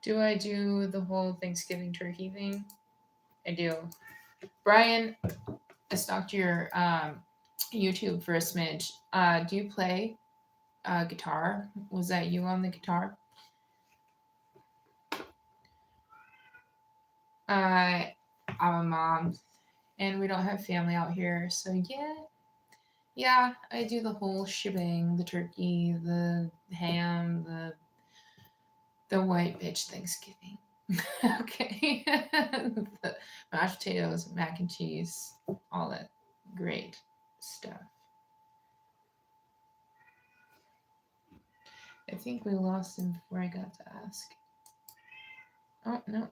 Do I do the whole Thanksgiving turkey thing? I do. Brian, I stalked your YouTube for a smidge. Do you play guitar? Was that you on the guitar? Uh, I'm a mom, and we don't have family out here, so yeah, I do the whole shebang: the turkey, the ham, the white bitch Thanksgiving. Okay, the mashed potatoes, mac and cheese, all that great stuff. I think we lost him before I got to ask. Oh no.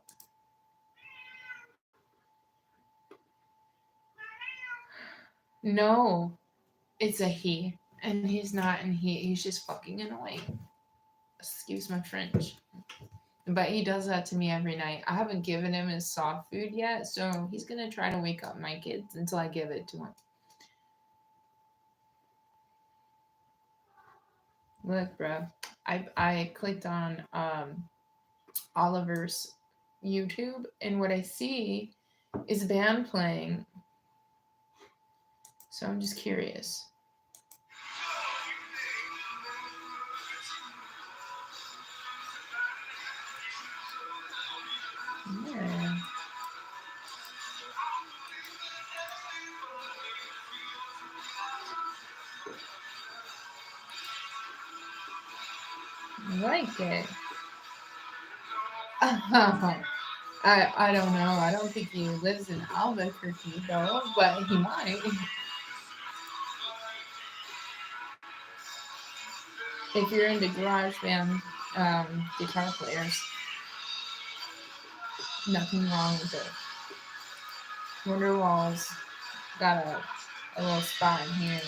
No, it's a he, and he's not, and he's just fucking annoying. Excuse my French, but he does that to me every night. I haven't given him his soft food yet, so he's gonna try to wake up my kids until I give it to him. Look, bro, I clicked on Oliver's YouTube, and what I see is a band playing. So I'm just curious. Yeah. I like it. I don't know. I don't think he lives in Albuquerque though, but he might. If you're into garage band guitar players, nothing wrong with it. Wonderwall's got a little spot in here.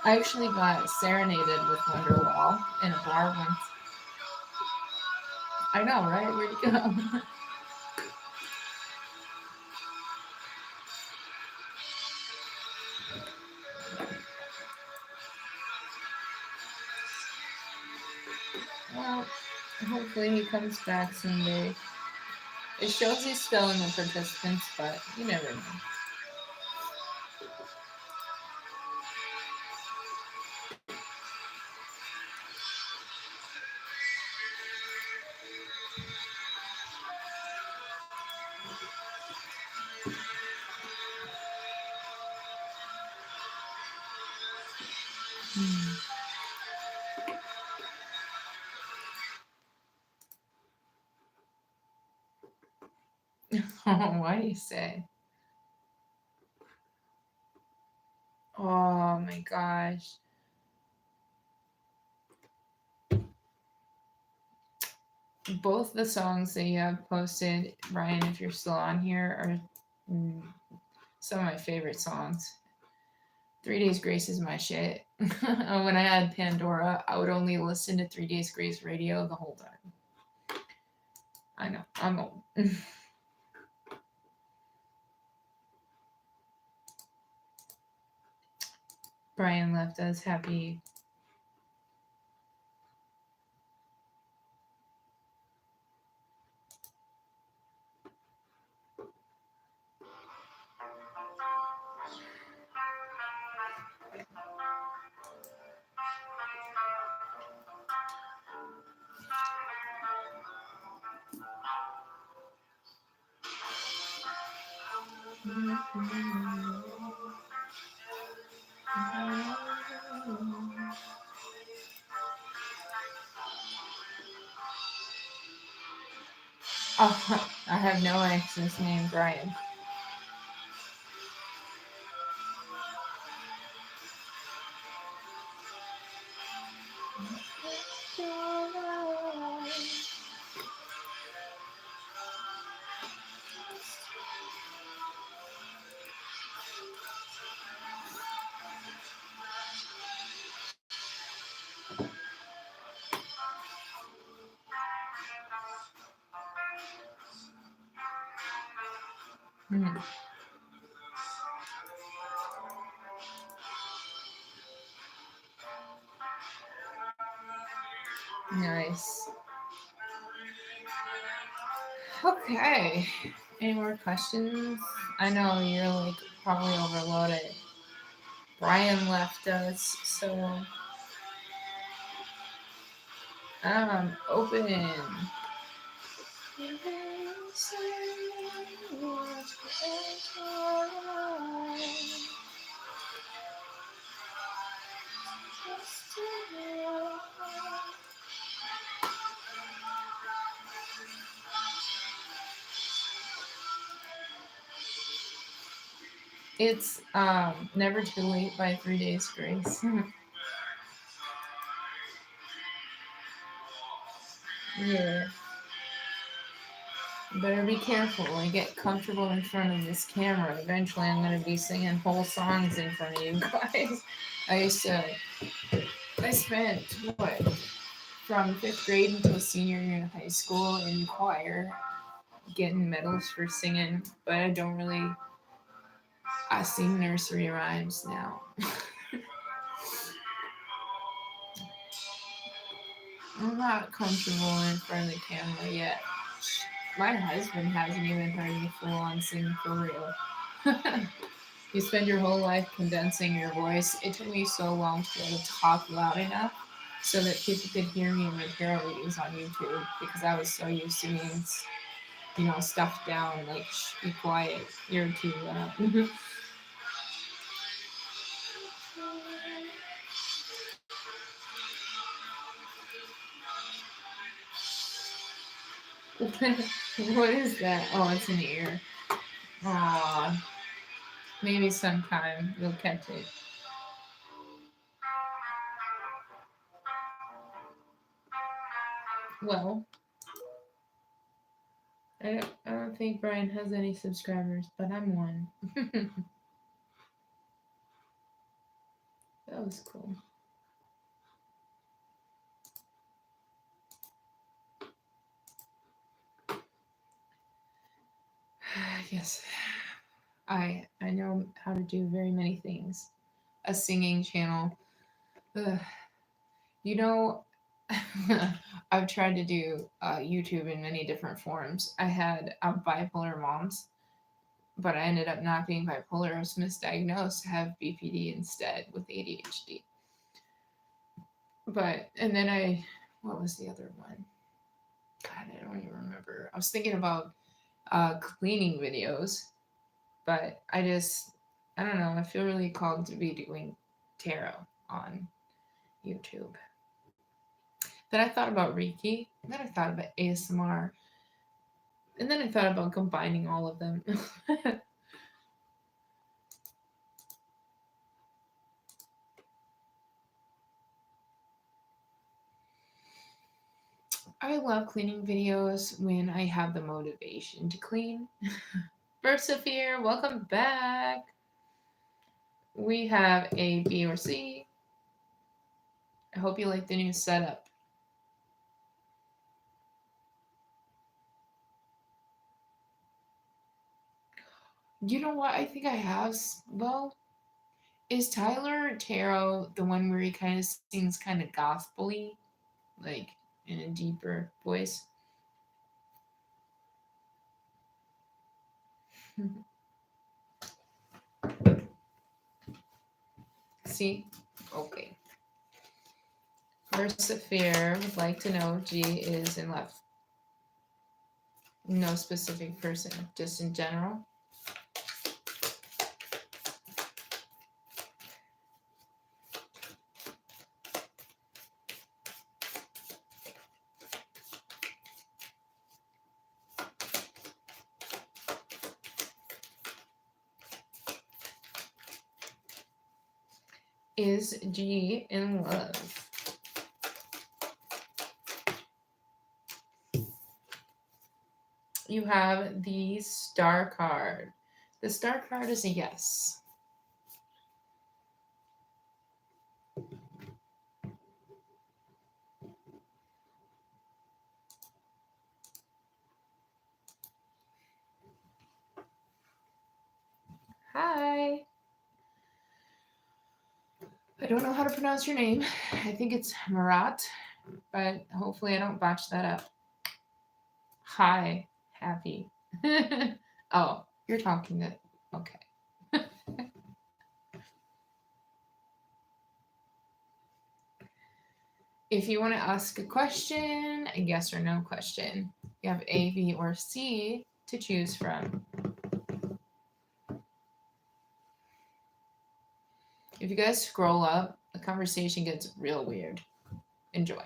I actually got serenaded with Wonderwall in a bar once. I know, right? Where'd you go? Well, hopefully he comes back someday. It shows he's still in the participants, but you never know. Oh, what do you say? Oh my gosh. Both the songs that you have posted, Ryan, if you're still on here, are some of my favorite songs. 3 Days Grace is my shit. When I had Pandora, I would only listen to 3 Days Grace radio the whole time. I know, I'm old. Brian left us happy. Oh, I have no exes named Brian. Hmm. Nice. Okay. Any more questions? I know you're like probably overloaded. Brian left us, so open. It's Never Too Late by 3 Days Grace. Yeah. Better be careful. I get comfortable in front of this camera. Eventually, I'm gonna be singing whole songs in front of you guys. I spent what from 5th grade until senior year in high school in choir, getting medals for singing. But I don't really. I sing nursery rhymes now. I'm not comfortable in front of the camera yet. My husband hasn't even heard me full on sing for real. You spend your whole life condensing your voice. It took me so long to be able to talk loud enough so that people could hear me in my parodies on YouTube because I was so used to being, stuffed down, like, shh, be quiet, you're too loud. What is that? Oh, it's an ear. Aww. Maybe sometime you'll catch it. Well, I don't think Brian has any subscribers, but I'm one. That was cool. Yes, I know how to do very many things. A singing channel. Ugh. You know, I've tried to do YouTube in many different forms. I had bipolar moms, but I ended up not being bipolar. I was misdiagnosed to have BPD instead with ADHD. And then what was the other one? God, I don't even remember. I was thinking about cleaning videos, but I don't know. I feel really called to be doing tarot on YouTube. Then I thought about Reiki. Then I thought about ASMR. And then I thought about combining all of them. I love cleaning videos when I have the motivation to clean. Versafir, welcome back. We have A, B, or C. I hope you like the new setup. You know what? I think I have. Well, is Tyler Tarot the one where he kind of sings kind of gospel-y, like in a deeper voice? See? Okay. Versifier would like to know if G is in love. No specific person, just in general. Is G in love? You have the star card. The star card is a yes. Hi. I don't know how to pronounce your name. I think it's Marat, but hopefully I don't botch that up. Hi, happy. Oh, you're talking to. Okay. If you want to ask a question, a yes or no question, you have A, B, or C to choose from. If you guys scroll up, the conversation gets real weird. Enjoy.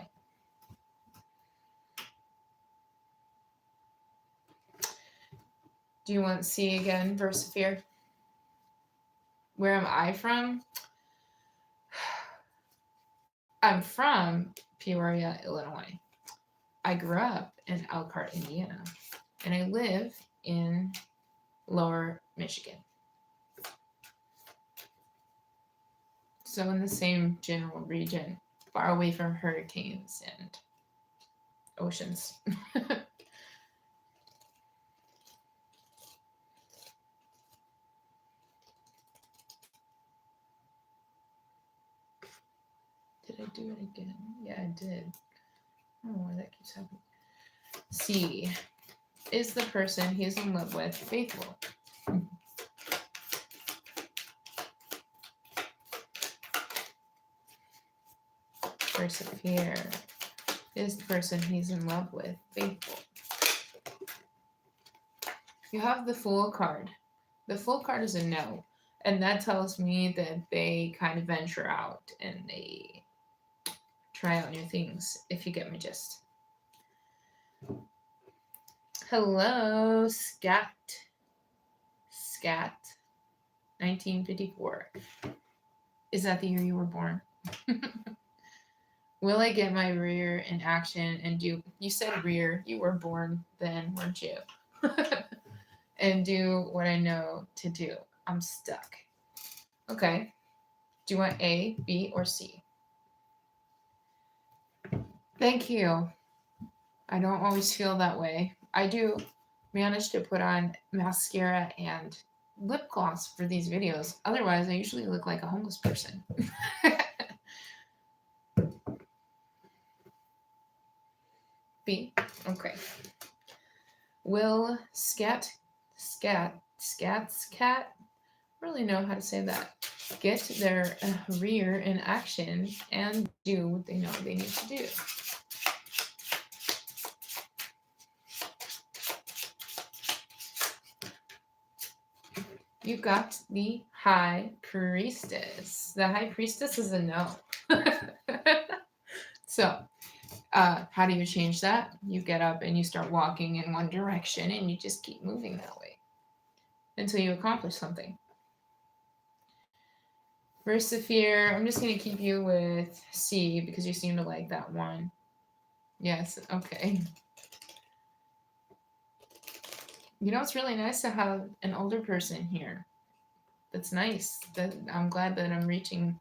Do you want C again, Versifier? Where am I from? I'm from Peoria, Illinois. I grew up in Elkhart, Indiana, and I live in Lower Michigan. So in the same general region, far away from hurricanes and oceans. Did I do it again? Yeah, I did. I don't know why that keeps happening. C. Is the person he's in love with faithful? Persevere. Is the person he's in love with faithful? You have the Fool card. The Fool card is a no. And that tells me that they kind of venture out and they try out new things, if you get my gist. Hello, Scat. Scat. 1954. Is that the year you were born? Will I get my rear in action and do... You said rear. You were born then, weren't you? And do what I know to do. I'm stuck. Okay. Do you want A, B, or C? Thank you. I don't always feel that way. I do manage to put on mascara and lip gloss for these videos. Otherwise, I usually look like a homeless person. B. Okay. Will Scat's cat, really know how to say that, get their rear in action and do what they know they need to do? You got the High Priestess. The High Priestess is a no. So, how do you change that? You get up and you start walking in one direction and you just keep moving that way until you accomplish something. Versifier, I'm just going to keep you with C because you seem to like that one. Yes, okay. You know, it's really nice to have an older person here. That's nice. I'm glad that I'm reaching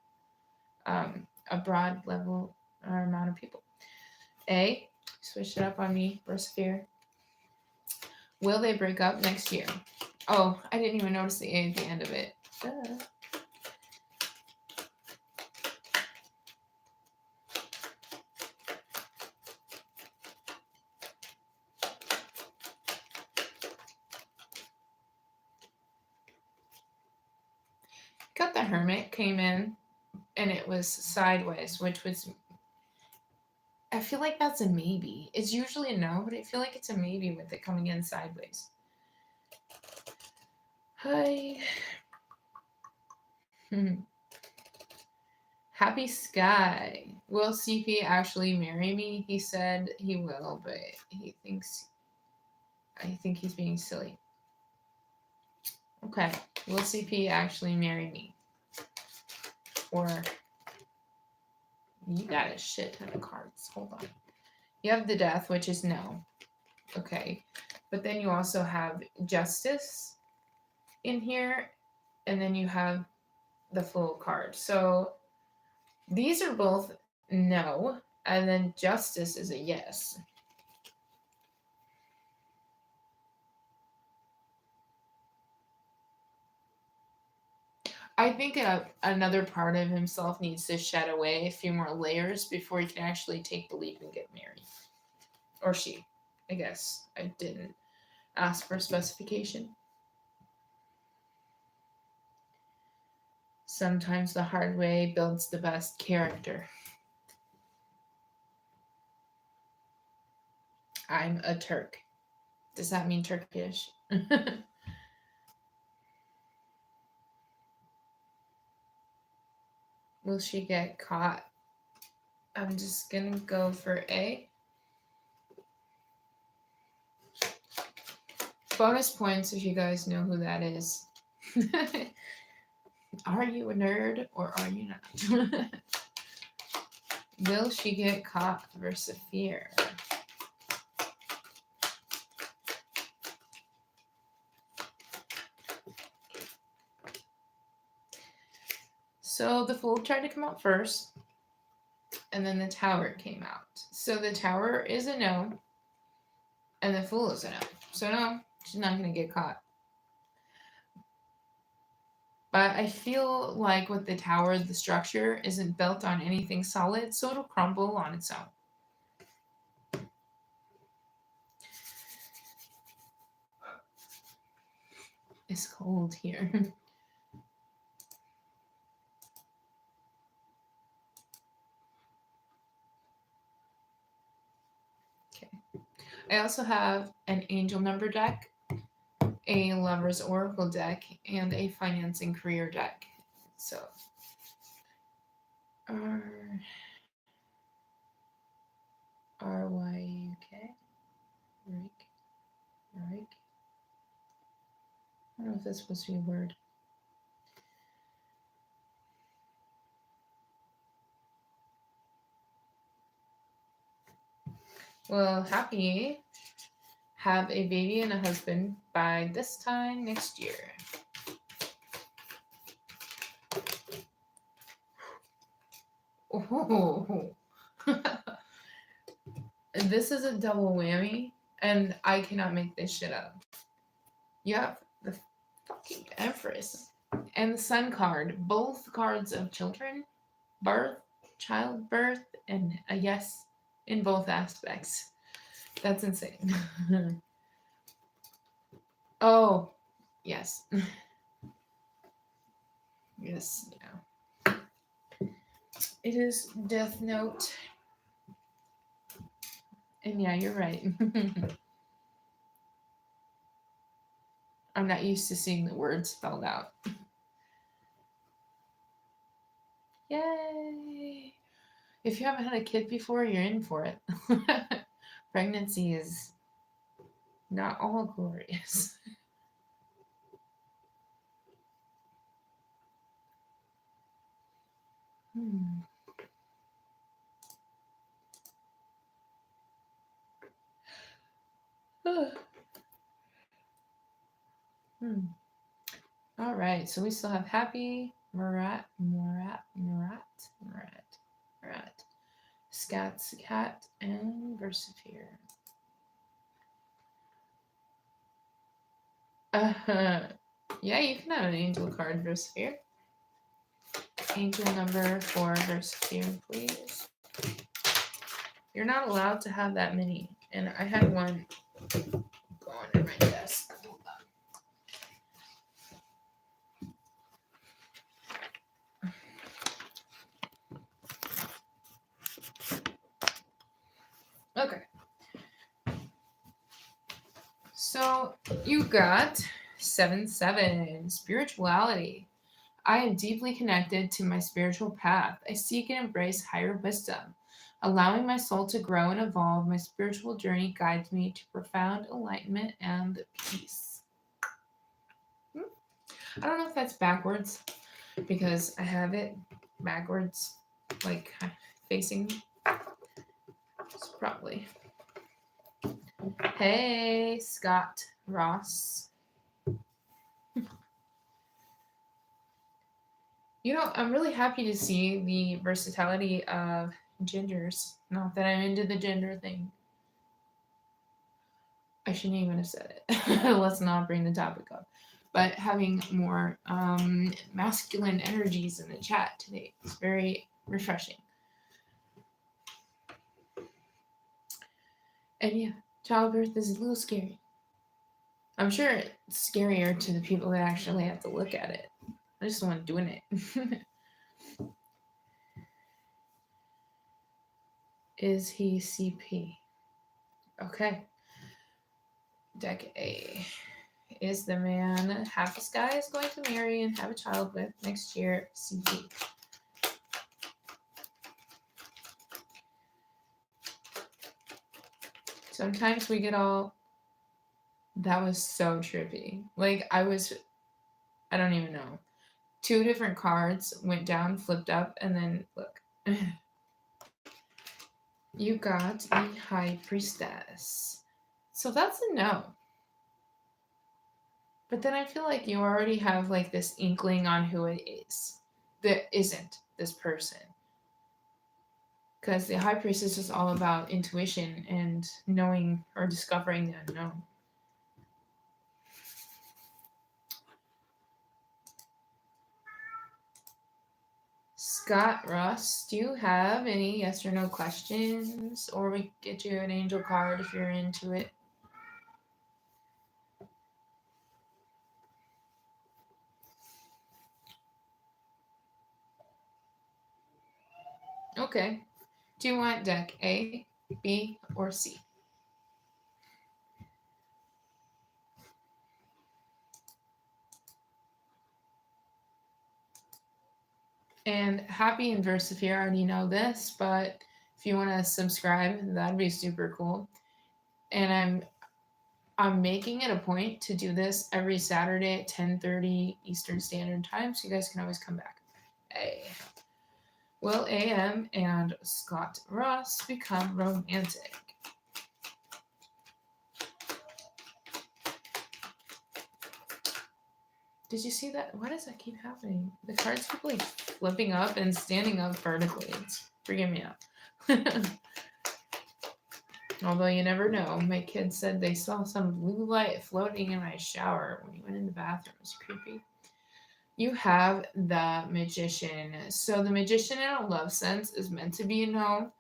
a broad level our amount of people. A, switch it up on me, persevere. Will they break up next year? Oh, I didn't even notice the A at the end of it. Got the Hermit came in and it was sideways, which was, I feel like that's a maybe. It's usually a no, but I feel like it's a maybe with it coming in sideways. Hi. Happy Sky. Will CP actually marry me? He said he will, but I think he's being silly. Okay. Will CP actually marry me? Or you got a shit ton of cards. Hold on. You have the Death, which is no. Okay. But then you also have Justice in here, and then you have the Fool card. So these are both no, and then Justice is a yes. I think another part of himself needs to shed away a few more layers before he can actually take the leap and get married. Or she, I guess. I didn't ask for specification. Sometimes the hard way builds the best character. I'm a Turk. Does that mean Turkish? Will she get caught? I'm just gonna go for A. Bonus points if you guys know who that is. Are you a nerd or are you not? Will she get caught versus fear? So the Fool tried to come out first, and then the Tower came out. So the Tower is a no, and the Fool is a no. So no, she's not going to get caught. But I feel like with the Tower, the structure isn't built on anything solid, so it'll crumble on its own. It's cold here. Okay. I also have an Angel Number deck, a Lover's Oracle deck, and a Finance and Career deck. So, R-Y-U-K. Reik. I don't know if that's supposed to be a word. Well, happy have a baby and a husband by this time next year. Oh. This is a double whammy, and I cannot make this shit up. You have the fucking Empress and the Sun card, both cards of children, birth, childbirth, and a yes in both aspects. That's insane. Oh, yes. Yes, yeah. It is Death Note. And yeah, you're right. I'm not used to seeing the words spelled out. Yay! If you haven't had a kid before, you're in for it. Pregnancy is not all glorious. All right, so we still have Happy, Murat, Scats Cat and Versifere. Yeah, you can have an angel card, Versifere. Angel number for Versifere, please. You're not allowed to have that many. And I had one go under my desk. Okay. So you got 7-7, spirituality. I am deeply connected to my spiritual path. I seek and embrace higher wisdom. Allowing my soul to grow and evolve, my spiritual journey guides me to profound enlightenment and peace. I don't know if that's backwards because I have it backwards, like facing me. It's probably. Hey, Scott Ross. You know, I'm really happy to see the versatility of genders. Not that I'm into the gender thing. I shouldn't even have said it. Let's not bring the topic up. But having more masculine energies in the chat today is very refreshing. And yeah, childbirth is a little scary. I'm sure it's scarier to the people that actually have to look at it. I just want doing it. Is he CP? Okay. Deck A. Is the man half this guy is going to marry and have a child with next year CP? Sometimes we get all, that was so trippy. Like I don't even know. 2 different cards went down, flipped up, and then look. You got the High Priestess. So that's a no. But then I feel like you already have like this inkling on who it is that isn't this person. Because the High Priestess is all about intuition and knowing or discovering the unknown. Scott Ross, do you have any yes or no questions? Or we get you an angel card if you're into it. Okay. Do you want deck A, B, or C? And Happy and Versifere already know this, but if you want to subscribe, that'd be super cool. And I'm making it a point to do this every Saturday at 10:30 Eastern Standard Time, so you guys can always come back. Hey. Will AM and Scott Ross become romantic? Did you see that? Why does that keep happening? The cards keep like flipping up and standing up vertically. It's freaking me out. Although you never know. My kids said they saw some blue light floating in my shower when you went in the bathroom. It was creepy. You have the Magician. So the Magician in a love sense is meant to be a no.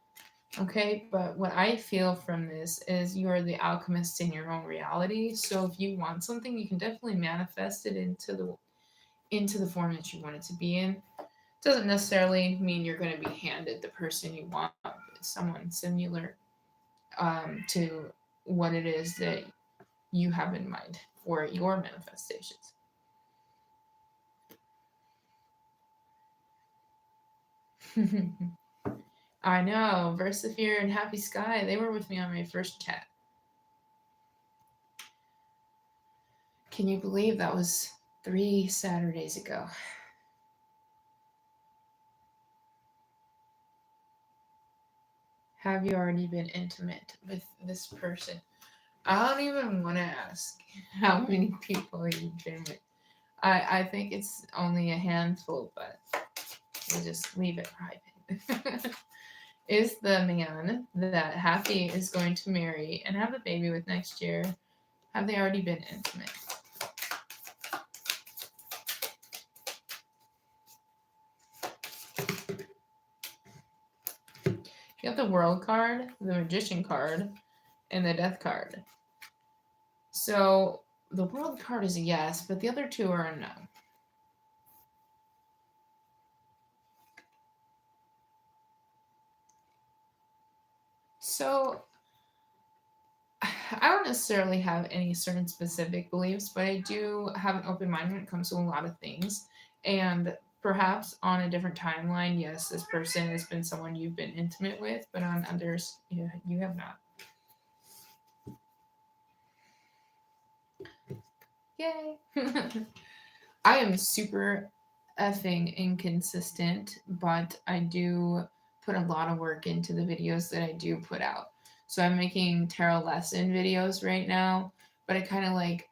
Okay, but what I feel from this is you are the alchemist in your own reality. So if you want something, you can definitely manifest it into the form that you want it to be in. Doesn't necessarily mean you're going to be handed the person you want. Someone similar to what it is that you have in mind for your manifestations. I know, Versifere and Happy Sky, they were with me on my first chat. Can you believe that was 3 Saturdays ago? Have you already been intimate with this person? I don't even want to ask how many people you've been with. I think it's only a handful, but we'll just leave it private. is the man that Happy is going to marry and have a baby with next year. Have they already been intimate? You have the World card, the Magician card, and the Death card. So the World card is a yes, but the other two are a no. So I don't necessarily have any certain specific beliefs, but I do have an open mind when it comes to a lot of things. And perhaps on a different timeline, yes, this person has been someone you've been intimate with, but on others, you have not. Yay! I am super effing inconsistent, but I do put a lot of work into the videos that I do put out. So I'm making tarot lesson videos right now, but I kind of like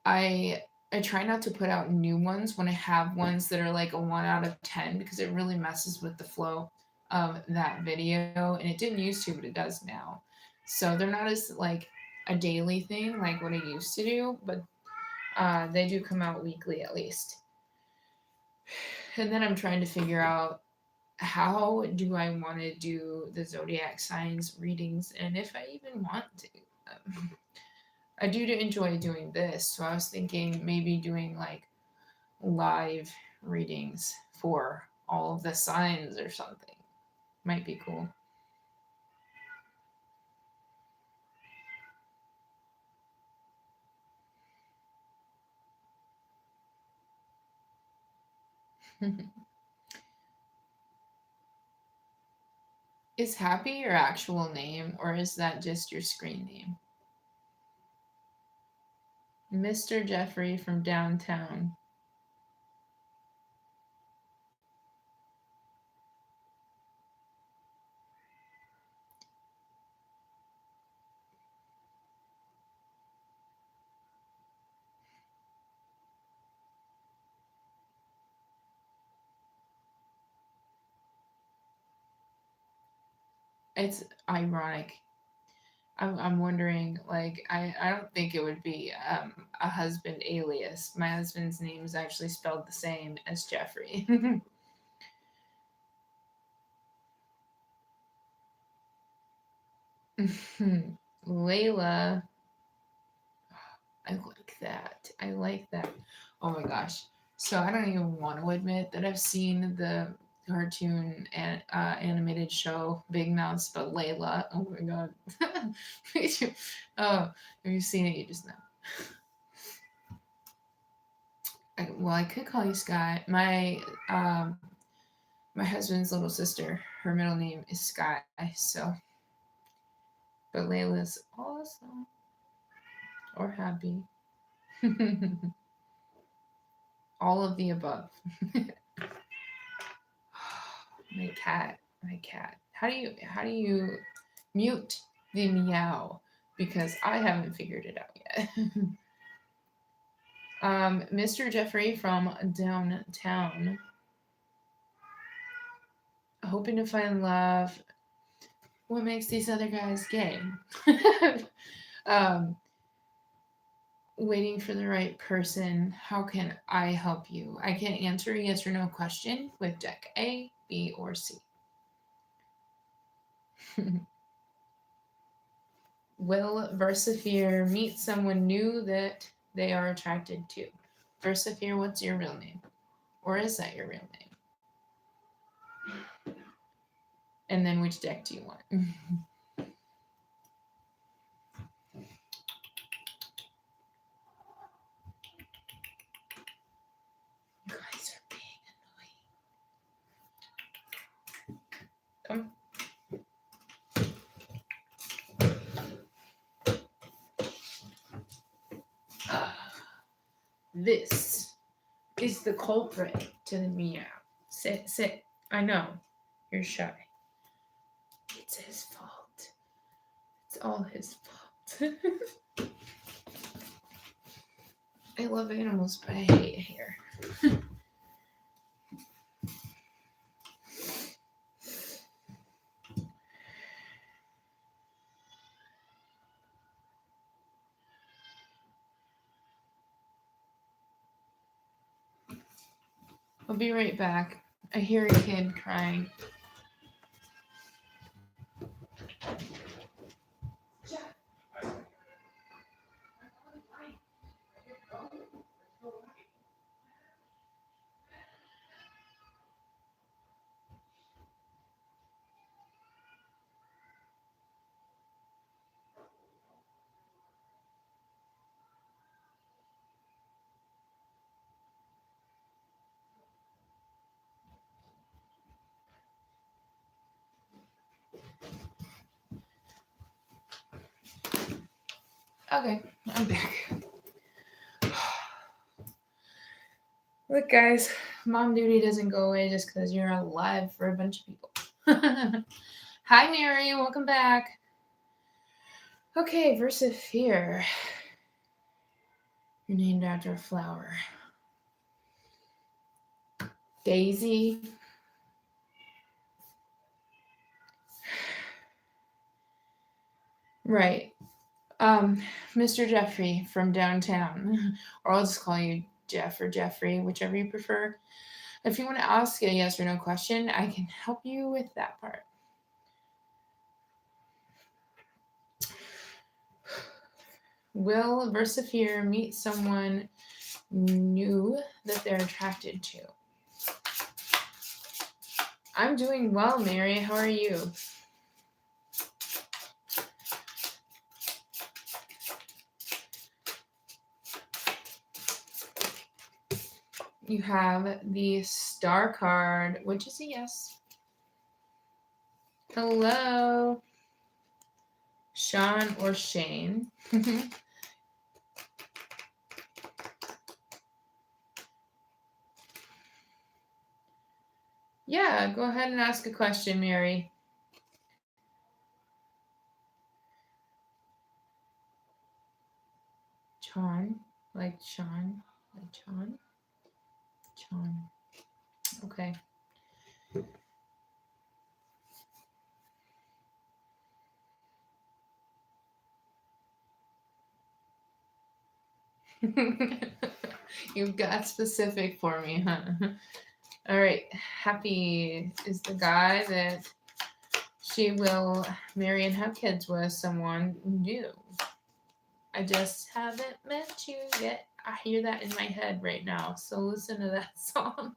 I try not to put out new ones when I have ones that are like a 1 out of 10 because it really messes with the flow of that video, and it didn't used to, but it does now. So they're not as like a daily thing like what I used to do, but they do come out weekly at least. And then I'm trying to figure out how do I want to do the zodiac signs readings and if I even want to. I do enjoy doing this, so I was thinking maybe doing like live readings for all of the signs or something. Might be cool. Is Happy your actual name or is that just your screen name? Mr. Jeffrey from downtown. It's ironic. I'm wondering, like, I don't think it would be a husband alias. My husband's name is actually spelled the same as Jeffrey. Layla, I like that. I like that. Oh my gosh. So I don't even want to admit that I've seen the cartoon and animated show Big Mouth spelled Layla. Oh my god. Oh, have you seen it? You just know. Well, I could call you Sky. My husband's little sister, her middle name is Sky. So, but Layla's awesome or happy. All of the above. My cat. How do you mute the meow? Because I haven't figured it out yet. Mr. Jeffrey from downtown. Hoping to find love. What makes these other guys gay? um, waiting for the right person. How can I help you? I can answer a yes or no question with deck A, B, or C. Will Versifere meet someone new that they are attracted to? Versifere, what's your real name? Or is that your real name? And then which deck do you want? You guys are being annoying. This is the culprit to the meow. Sit. I know. You're shy. It's his fault. It's all his fault. I love animals, but I hate hair. I'll be right back. I hear a kid crying. Okay, I'm back. Look, guys, mom duty doesn't go away just because you're alive for a bunch of people. Hi, Mary. Welcome back. Okay, Versifere. You're named after a flower. Daisy. Right. Mr. Jeffrey from downtown. Or I'll just call you Jeff or Jeffrey, whichever you prefer. If you want to ask a yes or no question, I can help you with that part. Will Versifere meet someone new that they're attracted to? I'm doing well, Mary. How are you? You have the star card, which is a yes. Hello, Sean or Shane. Yeah, go ahead and ask a question, Mary. Sean, like Sean, like Sean. Sean. Okay. You've got specific for me, huh? All right. Happy is the guy that she will marry and have kids with someone new. I just haven't met you yet. I hear that in my head right now. So listen to that song.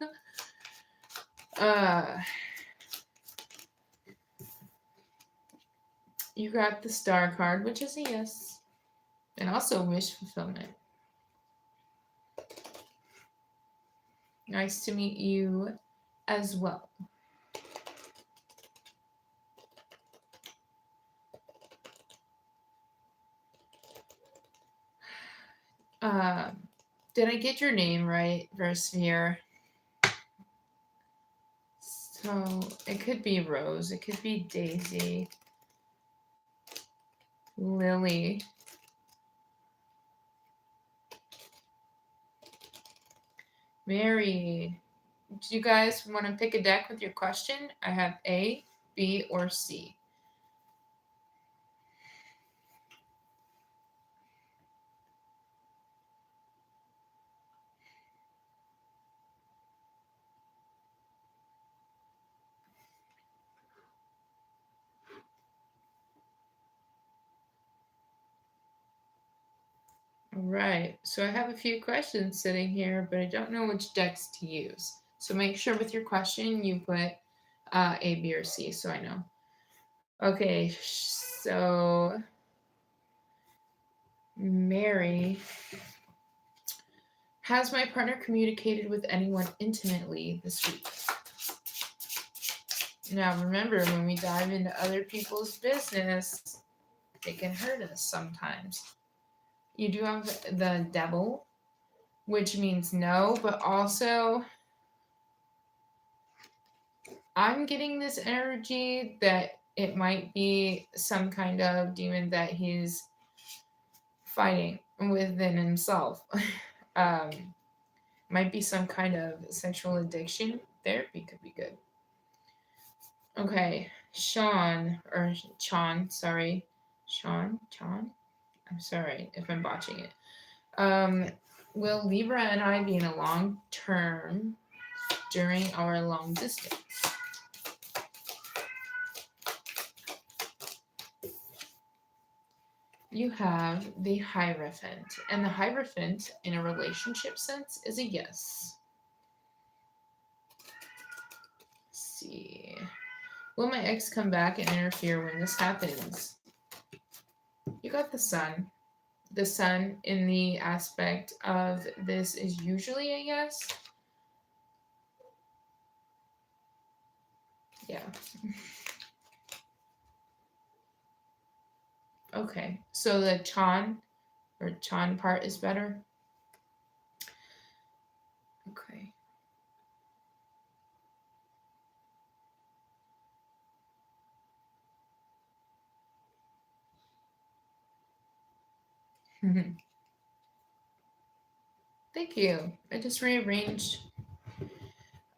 You got the star card, which is a yes. And also wish fulfillment. Nice to meet you as well. Did I get your name right, Versifere? So it could be Rose, it could be Daisy, Lily. Mary. Do you guys want to pick a deck with your question? I have A, B, or C. All right, so I have a few questions sitting here, but I don't know which decks to use. So make sure with your question you put A, B, or C so I know. Okay, so Mary, has my partner communicated with anyone intimately this week? Now remember, when we dive into other people's business, it can hurt us sometimes. You do have the devil, which means no, but also I'm getting this energy that it might be some kind of demon that he's fighting within himself. Might be some kind of sexual addiction. Therapy could be good. Okay, Sean, or Sean, sorry. Sean? I'm sorry if I'm botching it. Will Libra and I be in a long-term during our long distance? You have the Hierophant, and the Hierophant in a relationship sense is a yes. Let's see. Will my ex come back and interfere when this happens? You got the Sun. The Sun in the aspect of this is usually a yes. Yeah. Okay. So the Chan or Chan part is better. Okay. Thank you. I just rearranged.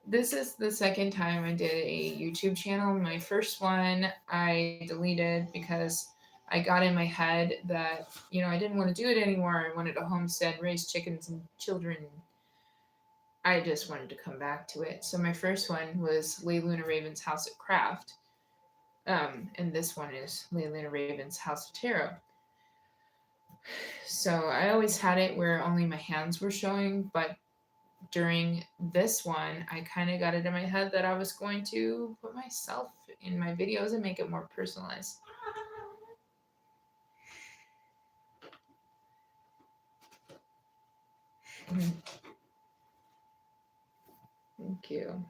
This is the second time I did a YouTube channel. My first one I deleted because I got in my head that, I didn't want to do it anymore. I wanted to homestead, raise chickens and children. I just wanted to come back to it. So my first one was LaLuna Raven's House of Craft. And this one is LaLuna Raven's House of Tarot. So I always had it where only my hands were showing, but during this one, I kind of got it in my head that I was going to put myself in my videos and make it more personalized. Thank you.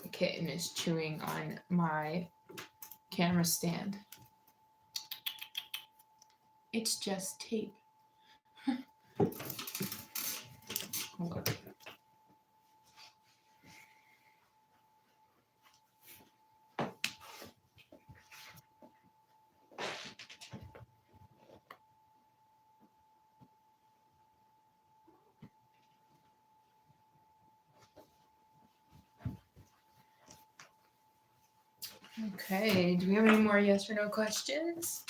The kitten is chewing on my camera stand. It's just tape. Hold on. Okay, do we have any more yes or no questions?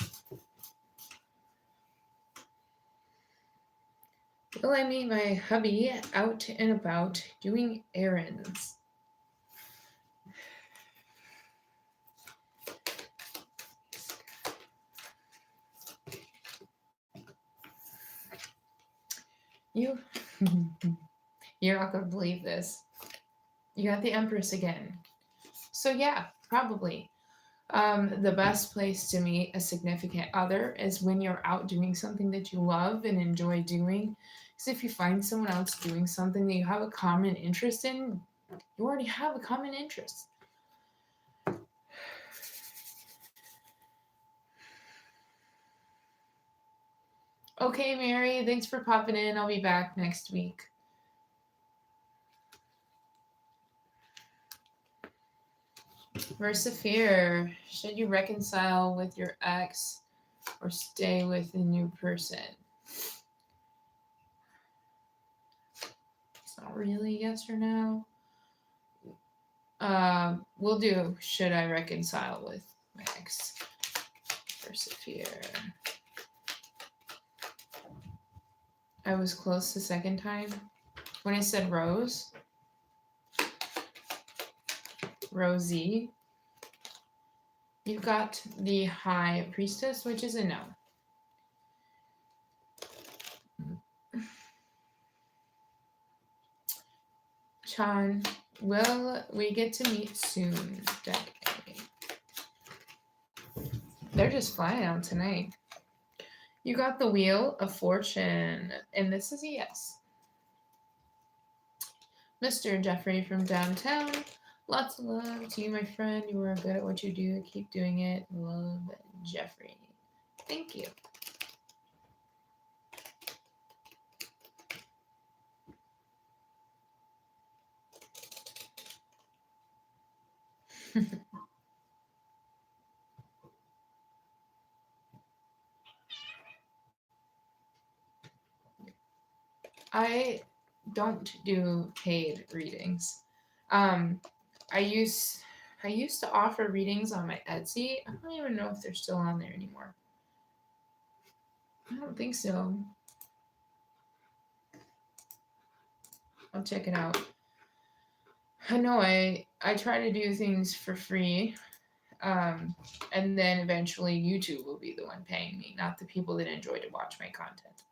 Will I meet my hubby out and about doing errands? You're not going to believe this. You got the Empress again. So yeah, probably. The best place to meet a significant other is when you're out doing something that you love and enjoy doing. Because if you find someone else doing something that you have a common interest in, you already have a common interest. Okay, Mary, thanks for popping in. I'll be back next week. Versifere, should you reconcile with your ex or stay with a new person? It's not really yes or no. We'll do should I reconcile with my ex? Versifere. I was close the second time. When I said Rose, Rosie, you've got the High Priestess, which is a no. Chan, will we get to meet soon? Deck A. They're just flying out tonight. You got the Wheel of Fortune, and this is a yes. Mr. Jeffrey from downtown, lots of love to you, my friend. You are good at what you do. Keep doing it. Love, Jeffrey. Thank you. I don't do paid readings. Um, I use I used to offer readings on my Etsy. I don't even know if they're still on there anymore. I don't think so. I'll check it out. I know I try to do things for free. And then eventually YouTube will be the one paying me, not the people that enjoy to watch my content.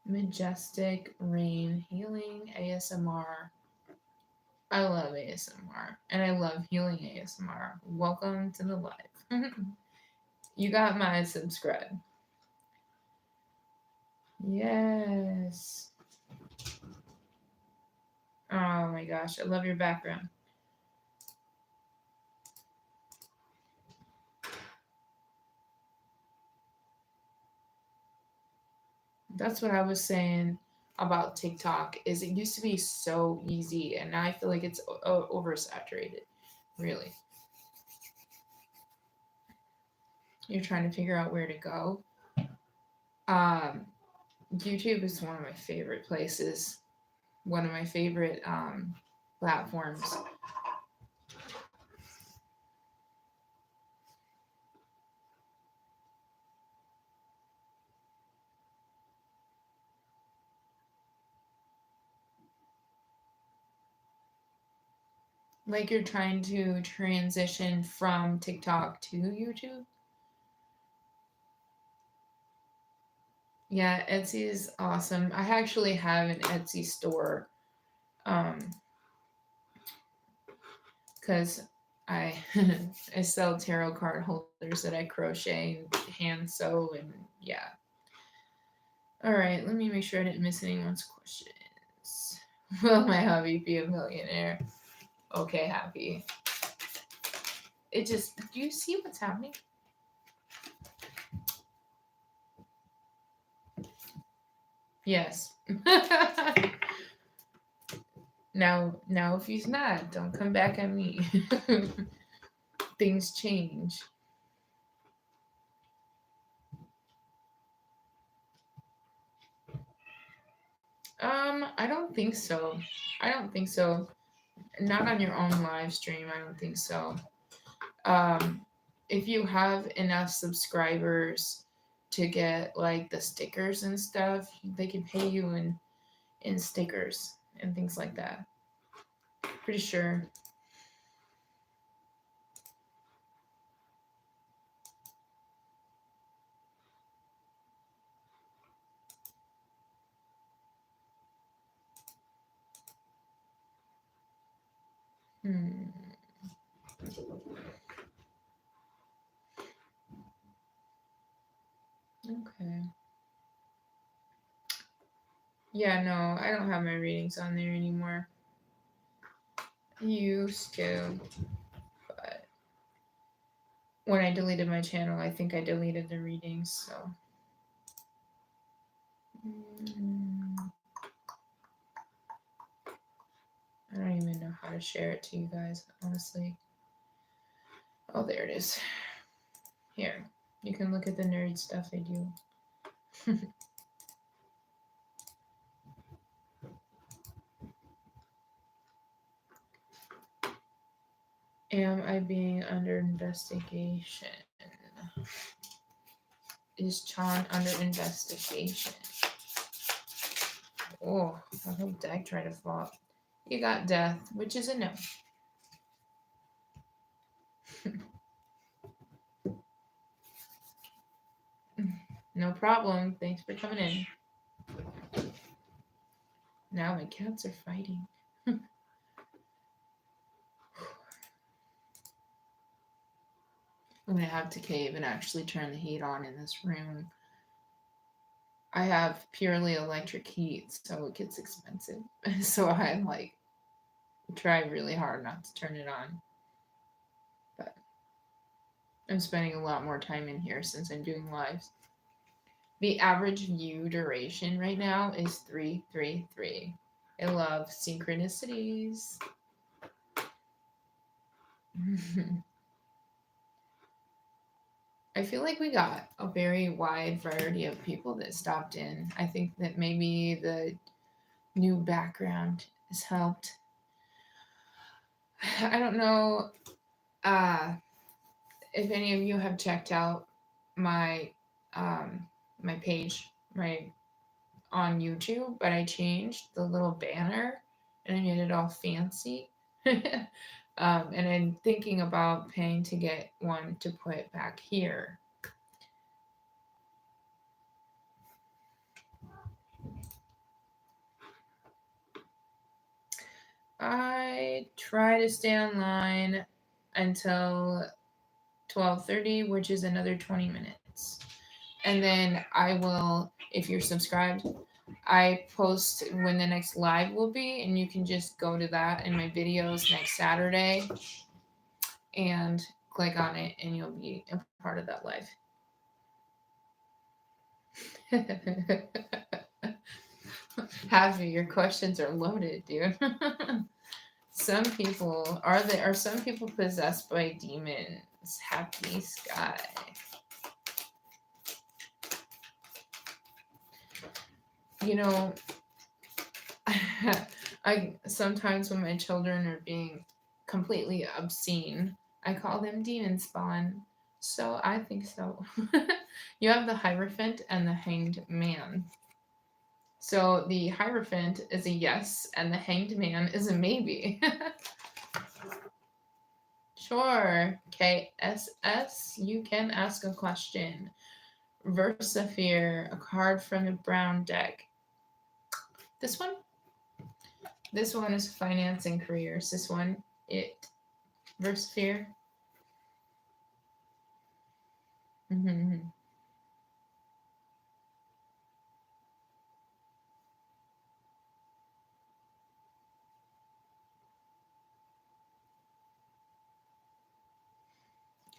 Majestic Rain Healing ASMR. I love ASMR and I love healing ASMR. Welcome to the live. You got my subscribe. Yes. Oh my gosh, I love your background. That's what I was saying about TikTok is it used to be so easy and now I feel like it's oversaturated. Really. You're trying to figure out where to go. Um, YouTube is one of my favorite places. One of my favorite platforms. Like you're trying to transition from TikTok to YouTube. Yeah, Etsy is awesome. I actually have an Etsy store. Because I I sell tarot card holders that I crochet and hand sew and yeah. All right, let me make sure I didn't miss anyone's questions. Will my hubby be a millionaire? Okay, happy. It just, do you see what's happening? Yes. now, if he's not, don't come back at me. Things change. I don't think so. I don't think so. Not on your own live stream. I don't think so. Um, if you have enough subscribers to get like the stickers and stuff, they can pay you in stickers and things like that. Pretty sure. Hmm. Okay. Yeah, no, I don't have my readings on there anymore. I used to, but when I deleted my channel, I think I deleted the readings, so. I don't even know how to share it to you guys, honestly. Oh, there it is. Here, you can look at the nerd stuff I do. Am I being under investigation? Is Chan under investigation? Oh, I hope Dag tried to flop. You got death, which is a no. No problem. Thanks for coming in. Now my cats are fighting. I'm gonna have to cave and actually turn the heat on in this room. I have purely electric heat, so it gets expensive. So I like try really hard not to turn it on. But I'm spending a lot more time in here since I'm doing lives. The average view duration right now is 333. I love synchronicities. I feel like we got a very wide variety of people that stopped in. I think that maybe the new background has helped. I don't know uh, if any of you have checked out my my page right on YouTube, but I changed the little banner and I made it all fancy. And I'm thinking about paying to get one to put back here. I try to stay online until 12:30, which is another 20 minutes. And then I will, if you're subscribed, I post when the next live will be, and you can just go to that in my videos next Saturday and click on it, and you'll be a part of that live. Half of your questions are loaded, dude. Some people are some people possessed by demons? Happy Sky. You know, I sometimes when my children are being completely obscene, I call them demon spawn. So I think so. You have the Hierophant and the Hanged Man. So the Hierophant is a yes, and the Hanged Man is a maybe. Sure. KSS, you can ask a question. Versafir, a card from the brown deck. This one? This one is finance and careers. This one, it. Versafir. Mm-hmm.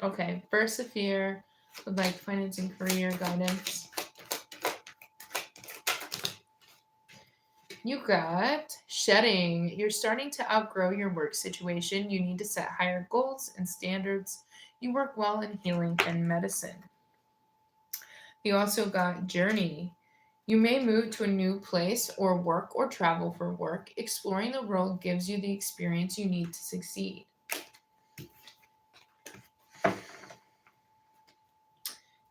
Okay, Versafir would like finance and career guidance. You got shedding. You're starting to outgrow your work situation. You need to set higher goals and standards. You work well in healing and medicine. You also got journey. You may move to a new place or work or travel for work. Exploring the world gives you the experience you need to succeed.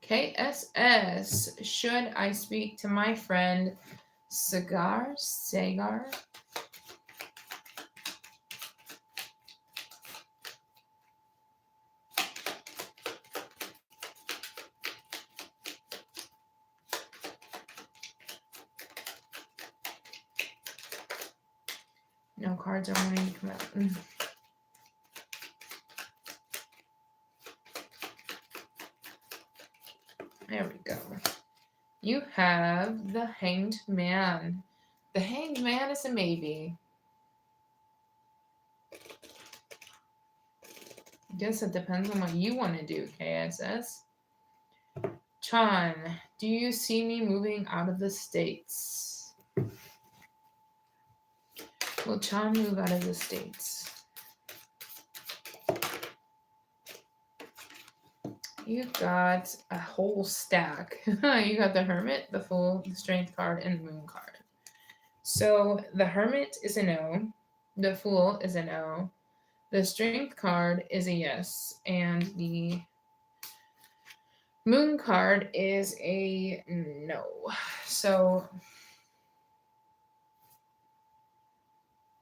KSS, should I speak to my friend Sagar? No cards are wanting to come out. There we go. You have the Hanged Man. The Hanged Man is a maybe. I guess it depends on what you want to do, KSS. Chan, do you see me moving out of the States? Will Chan move out of the States? You've got a whole stack. You got the Hermit, the Fool, the Strength card, and the Moon card. So the Hermit is a no. The Fool is a no. The Strength card is a yes. And the Moon card is a no. So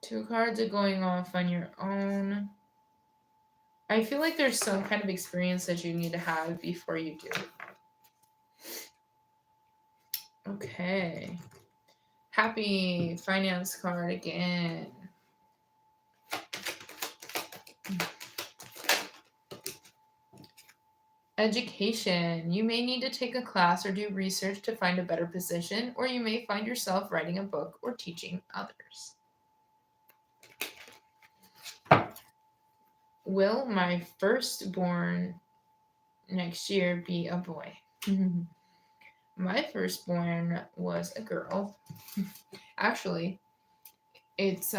2 cards are going off on your own. I feel like there's some kind of experience that you need to have before you do. Okay. Happy finance card again. Education. You may need to take a class or do research to find a better position, or you may find yourself writing a book or teaching others. Will my firstborn next year be a boy? My firstborn was a girl. Actually, it's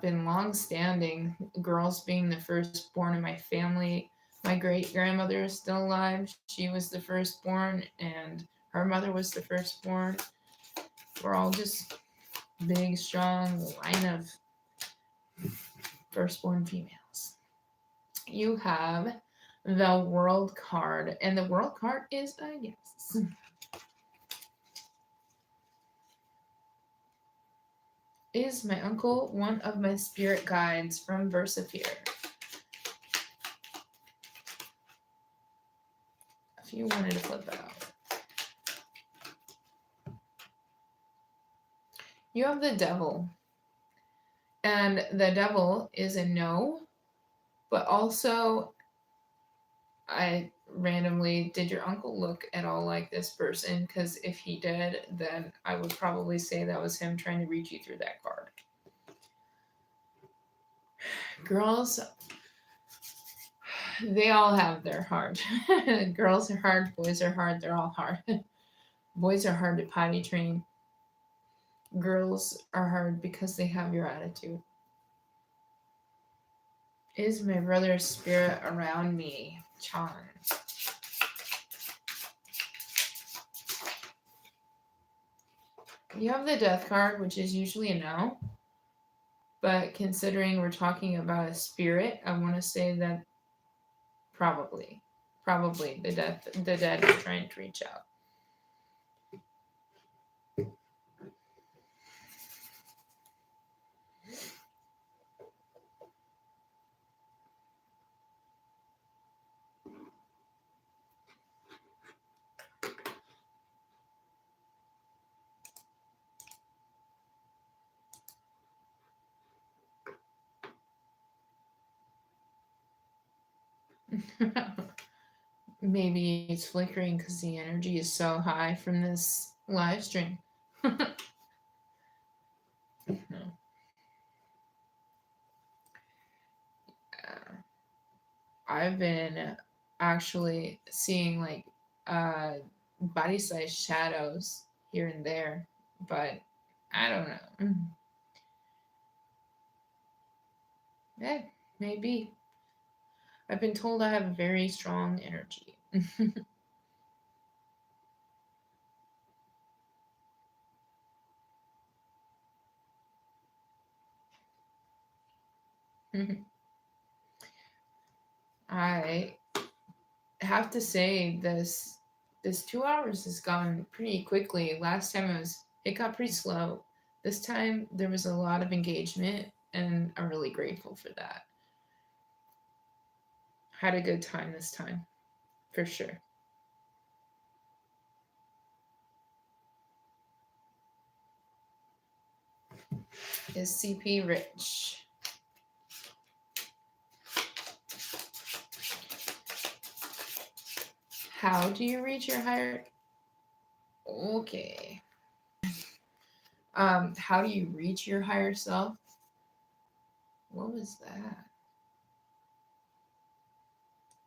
been long standing, girls being the firstborn in my family. My great grandmother is still alive. She was the firstborn, and her mother was the firstborn. We're all just big, strong line of firstborn females. You have the World card, and the World card is a yes. Is my uncle one of my spirit guides from Versaphere? If you wanted to flip it out. You have the Devil. And the Devil is a no, but also I randomly, did your uncle look at all like this person? Because if he did, then I would probably say that was him trying to reach you through that card. Girls, they all have their hard. Girls are hard, boys are hard, they're all hard. Boys are hard to potty train. Girls are hard because they have your attitude. Is my brother's spirit around me? Chan. You have the Death card, which is usually a no. But considering we're talking about a spirit, I want to say that probably the dead is trying to reach out. Maybe it's flickering because the energy is so high from this live stream. I've been actually seeing like body size shadows here and there, but I don't know. Yeah, maybe. I've been told I have very strong energy. I have to say this 2 hours has gone pretty quickly. Last time it got pretty slow. This time there was a lot of engagement and I'm really grateful for that. Had a good time this time, for sure. Is CP rich? How do you reach your higher? Okay. How do you reach your higher self? What was that?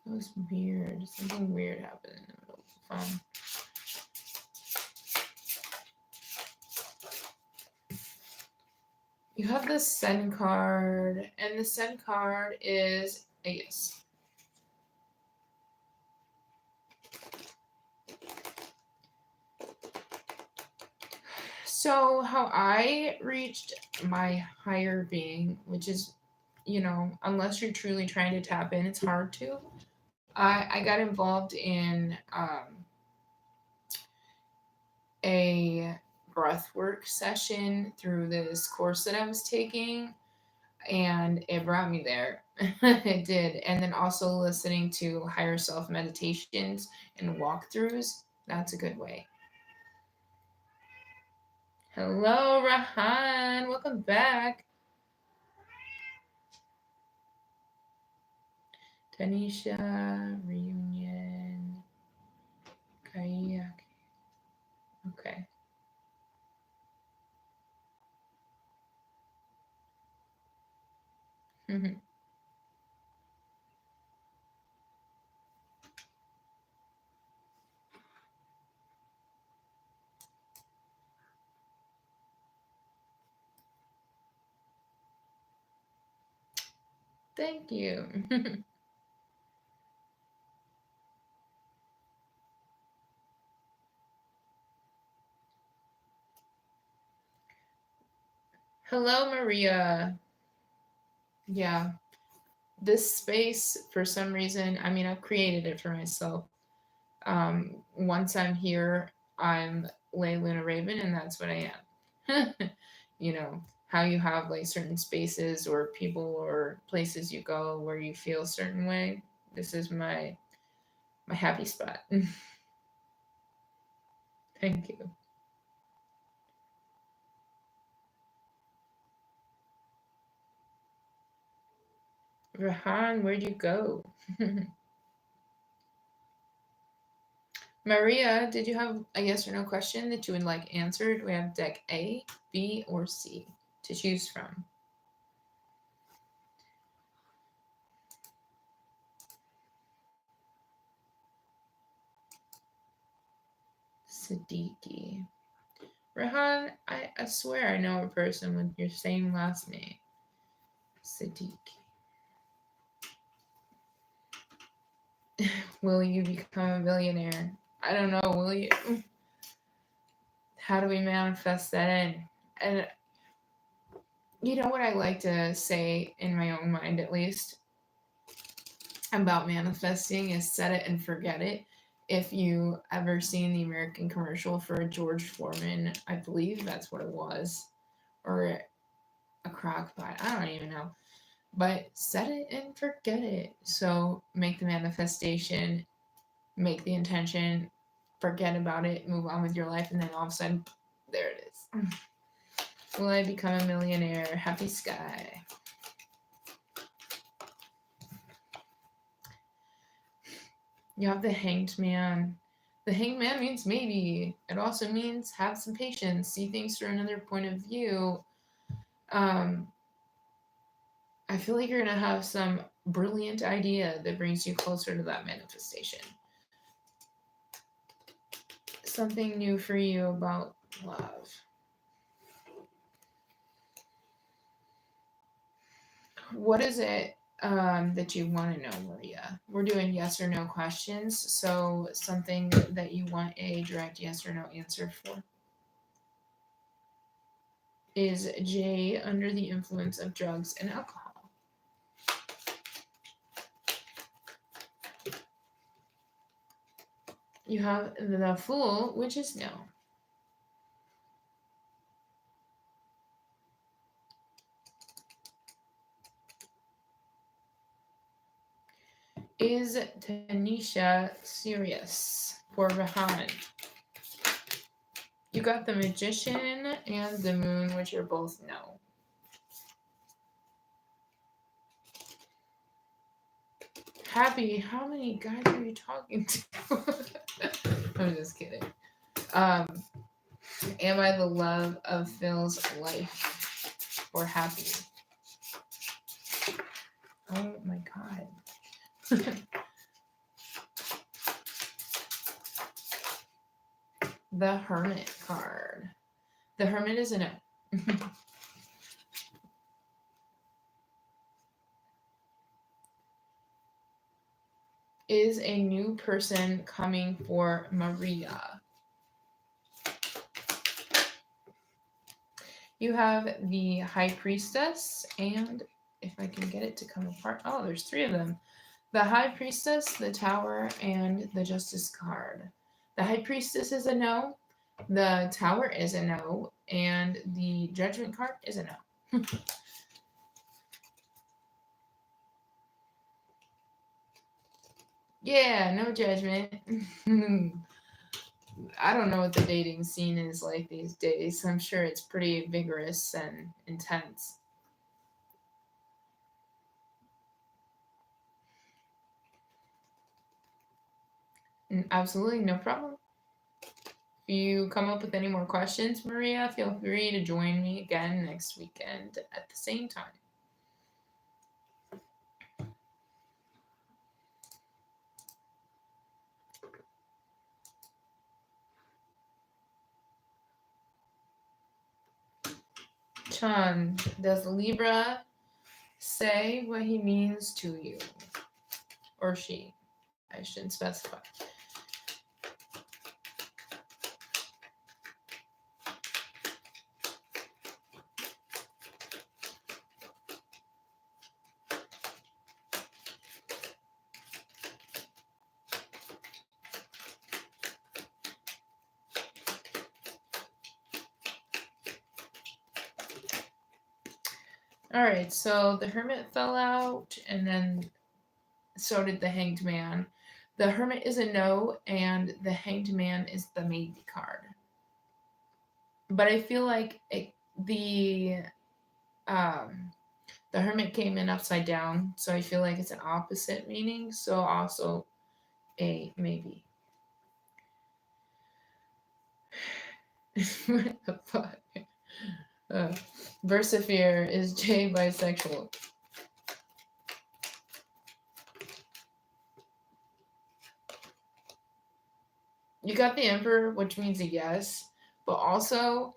That was weird. Something weird happened in the middle of the phone. You have the Send card, and the Send card is a yes. So, how I reached my higher being, which is, unless you're truly trying to tap in, it's hard to. I got involved in a breathwork session through this course that I was taking, and it brought me there. It did. And then also listening to higher self meditations and walkthroughs. That's a good way. Hello, Rahan. Welcome back. Tanisha, reunion, kayak. Okay. Thank you. Hello, Maria. Yeah, this space, for some reason, I mean, I've created it for myself. Once I'm here, I'm LaLuna Raven, and that's what I am. You know, how you have like certain spaces or people or places you go where you feel a certain way. This is my happy spot. Thank you. Rahan, where'd you go? Maria, did you have a yes or no question that you would like answered? We have deck A, B, or C to choose from. Siddiqui. Rahan, I swear I know a person with your same last name. Siddiqui. Will you become a millionaire? I don't know, will you? How do we manifest that in? And you know what I like to say in my own mind, at least, about manifesting is set it and forget it. If you ever seen the American commercial for George Foreman, I believe that's what it was, or a crock pot, I don't even know. But set it and forget it. So make the manifestation, make the intention, forget about it, move on with your life, and then all of a sudden, there it is. Will I become a millionaire? Happy Sky. You have the Hanged Man. The Hanged Man means maybe. It also means have some patience, see things through another point of view. I feel like you're going to have some brilliant idea that brings you closer to that manifestation. Something new for you about love. What is it that you want to know, Maria? We're doing yes or no questions, so something that you want a direct yes or no answer for. Is Jay under the influence of drugs and alcohol? You have the Fool, which is no. Is Tanisha serious for Rahan? You got the Magician and the Moon, which are both no. Happy, how many guys are you talking to? I'm just kidding. Am I the love of Phil's life or Happy? Oh my god. The Hermit card. The Hermit is a no. Is a new person coming for Maria? You have the High Priestess, and if I can get it to come apart, oh, there's three of them. The High Priestess, the Tower, and the Justice card. The High Priestess is a no, the Tower is a no, and the Judgment card is a no. Yeah, no judgment. I don't know what the dating scene is like these days. I'm sure it's pretty vigorous and intense. Absolutely, no problem. If you come up with any more questions, Maria, feel free to join me again next weekend at the same time. Chan, does Libra say what he means to you? Or she? I shouldn't specify. All right, so the Hermit fell out, and then so did the Hanged Man. The Hermit is a no, and the Hanged Man is the maybe card. But I feel like um, the Hermit came in upside down, so I feel like it's an opposite meaning. So also a maybe. What the fuck? Versifier is J bisexual. You got the Emperor, which means a yes, but also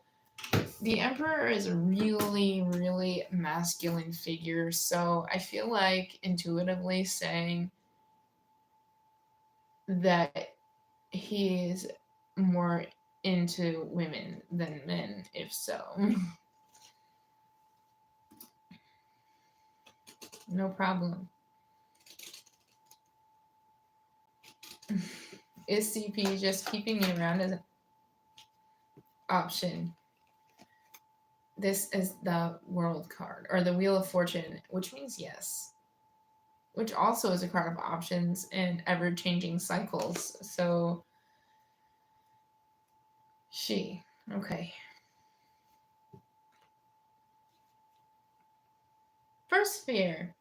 the Emperor is a really, really masculine figure. So I feel like intuitively saying that he's more into women than men, if so. No problem. Is CP just keeping me around as an option? This is the World card, or the Wheel of Fortune, which means yes. Which also is a card of options and ever-changing cycles. So, okay. First fear.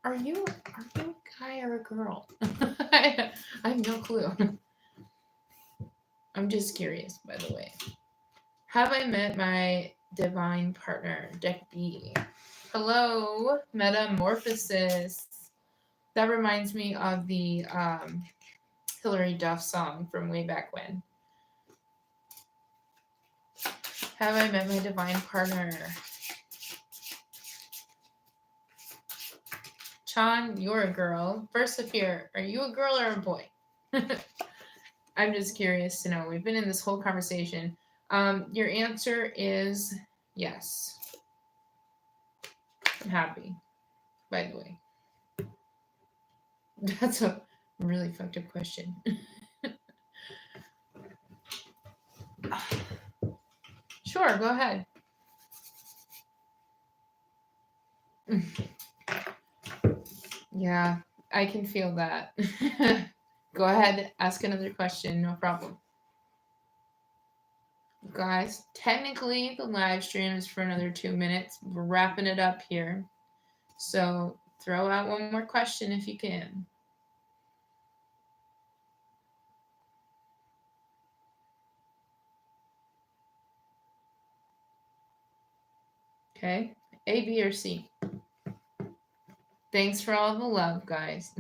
Are you a guy or a girl? I have no clue. I'm just curious, by the way. Have I met my divine partner, Deck B? Hello, Metamorphosis. That reminds me of the Hillary Duff song from way back when. Have I met my divine partner? Chan, you're a girl. Versifier, are you a girl or a boy? I'm just curious to know. We've been in this whole conversation. Your answer is yes. I'm happy, by the way. That's a really fucked up question. Sure, go ahead. Yeah, I can feel that. Go ahead, ask another question, no problem. Guys, technically the live stream is for another 2 minutes. We're wrapping it up here. So throw out one more question if you can. Okay, A, B, or C? Thanks for all the love, guys.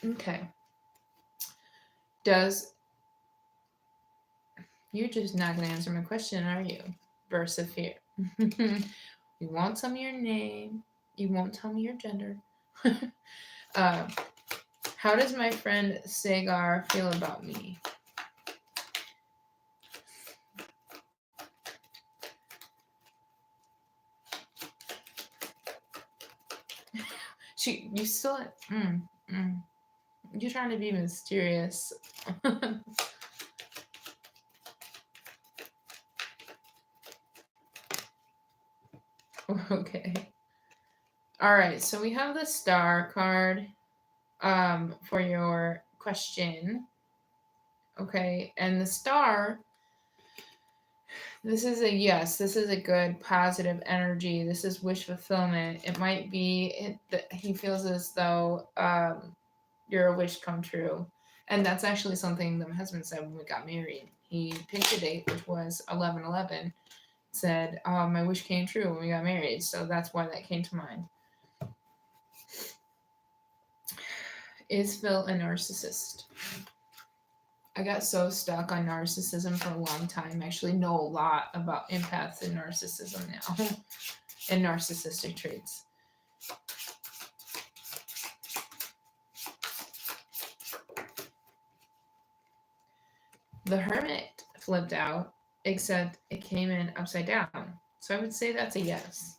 Okay. You're just not going to answer my question, are you? Versifier. You won't tell me your name. You won't tell me your gender. How does my friend Sagar feel about me? You still, you're trying to be mysterious. Okay. All right, so we have the star card for your question. Okay, and the star, this is a yes, this is a good positive energy. This is wish fulfillment. It might be he feels as though your wish come true. And that's actually something that my husband said when we got married. He picked a date, which was 11/11. Said, my wish came true when we got married. So that's why that came to mind. Is Phil a narcissist? I got so stuck on narcissism for a long time. I actually know a lot about empaths and narcissism now and narcissistic traits. The Hermit flipped out, except it came in upside down. So I would say that's a yes.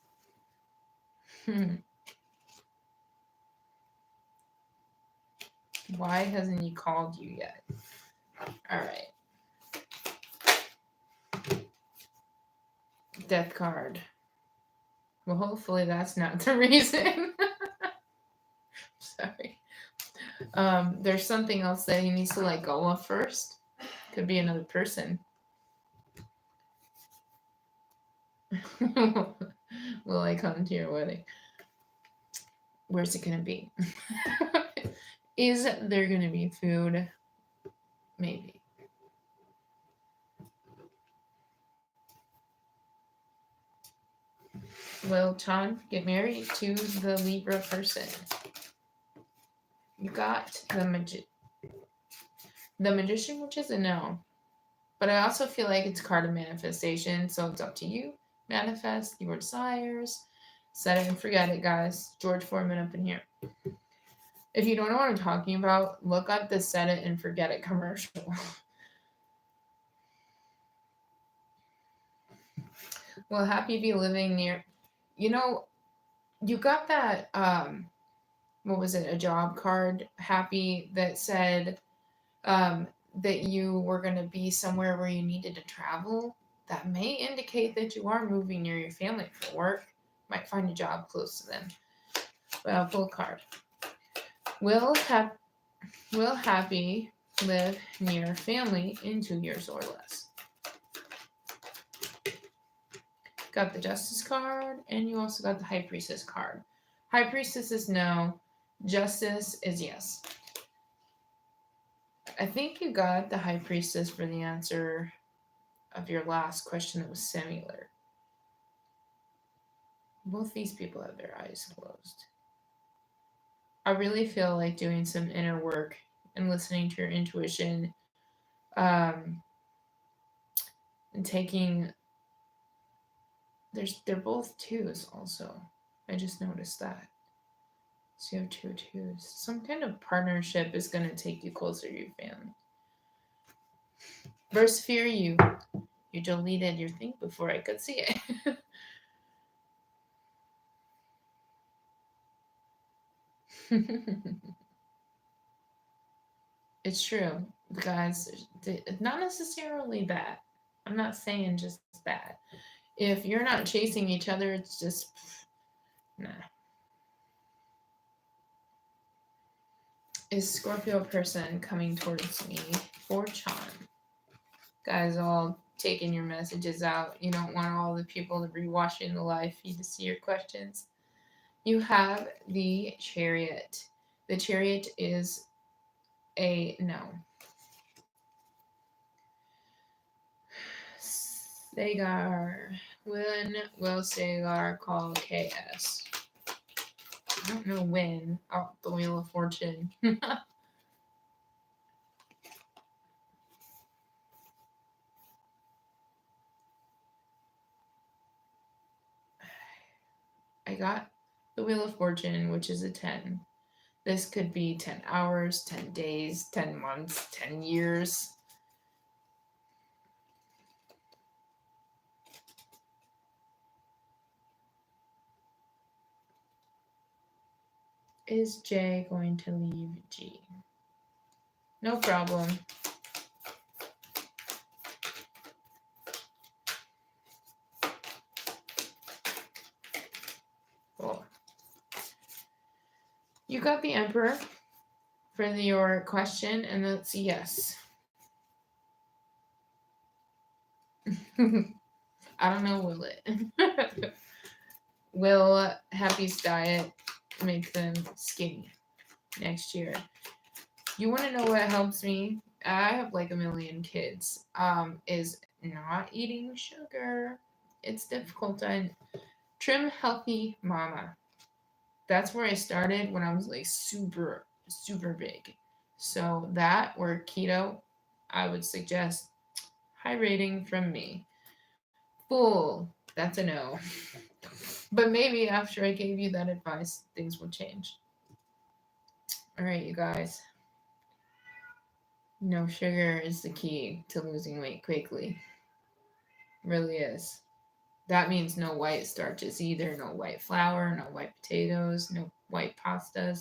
Why hasn't he called you yet? All right. Death card. Well, hopefully that's not the reason. Sorry. There's something else that he needs to let go of first. Could be another person. Will I come to your wedding? Where's it gonna be? Is there gonna be food? Maybe. Will Chan get married to the Libra person? You got the magician, which is a no. But I also feel like it's card of manifestation, so it's up to you. Manifest your desires. Set it and forget it, guys. George Foreman up in here. If you don't know what I'm talking about, look up the set it and forget it commercial. Will Happy be living near? You know, you got that, what was it, a job card, Happy, that said that you were going to be somewhere where you needed to travel. That may indicate that you are moving near your family for work. Might find a job close to them. Well, pull a card. Will Happy live near family in 2 years or less? Got the Justice card, and you also got the High Priestess card. High Priestess is no. Justice is yes. I think you got the High Priestess for the answer of your last question that was similar. Both these people have their eyes closed. I really feel like doing some inner work and listening to your intuition, and taking. They're both twos also. I just noticed that. So you have 2 twos. Some kind of partnership is going to take you closer to your family. Verse fear you. You deleted your thing before I could see it. It's true, guys. Not necessarily that. I'm not saying just that. If you're not chasing each other, it's just nah. Is Scorpio person coming towards me for Chan? Guys, all taking your messages out. You don't want all the people to be watching the live feed to see your questions. You have the Chariot. The Chariot is a no. Sagar. When will Sagar call KS? I don't know when. Oh, the Wheel of Fortune. I got the Wheel of Fortune, which is a 10. This could be 10 hours, 10 days, 10 months, 10 years. Is J going to leave G? No problem. Cool. You got the Emperor for your question, and that's yes. I don't know, will it? Will Happy's diet make them skinny next year? You want to know what helps me? I have like a million kids. Is not eating sugar. It's difficult. Trim Healthy Mama. That's where I started when I was like super, super big. So that or keto, I would suggest high rating from me. Full, that's a no. But maybe after I gave you that advice, things will change. All right, you guys. No sugar is the key to losing weight quickly. Really is. That means no white starches either, no white flour, no white potatoes, no white pastas.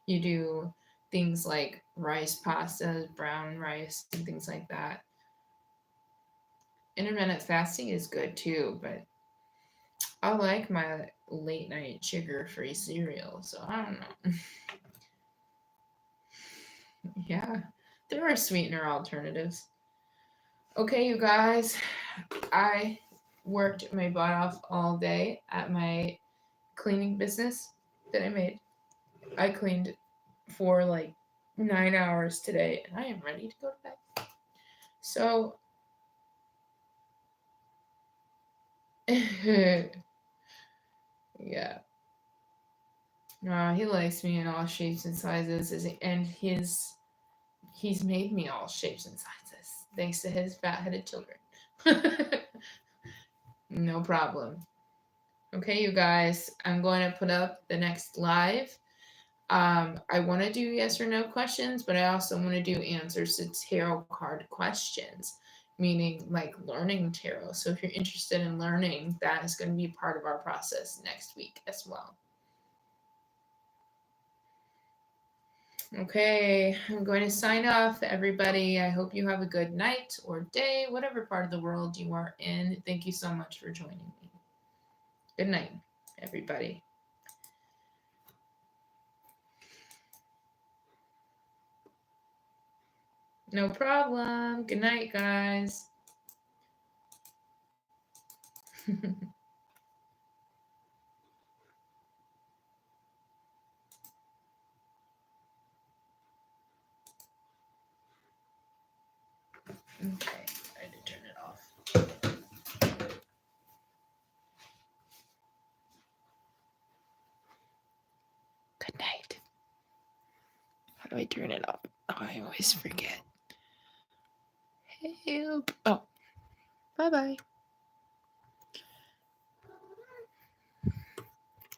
You do things like rice pastas, brown rice, and things like that. Intermittent fasting is good too, but I like my late night sugar free cereal, so I don't know. Yeah, there are sweetener alternatives. Okay, you guys, I worked my butt off all day at my cleaning business that I made. I cleaned for like 9 hours today, and I am ready to go to bed. So, yeah. He likes me in all shapes and sizes, and he's made me all shapes and sizes thanks to his fat-headed children. No problem. Okay, you guys, I'm going to put up the next live. I want to do yes or no questions, but I also want to do answers to tarot card questions, meaning like learning tarot. So if you're interested in learning, that is going to be part of our process next week as well. Okay, I'm going to sign off, everybody. I hope you have a good night or day, whatever part of the world you are in. Thank you so much for joining me. Good night, everybody. No problem. Good night, guys. Okay, I had to turn it off. Good night. How do I turn it off? Oh, I always forget. Help. Oh, bye-bye.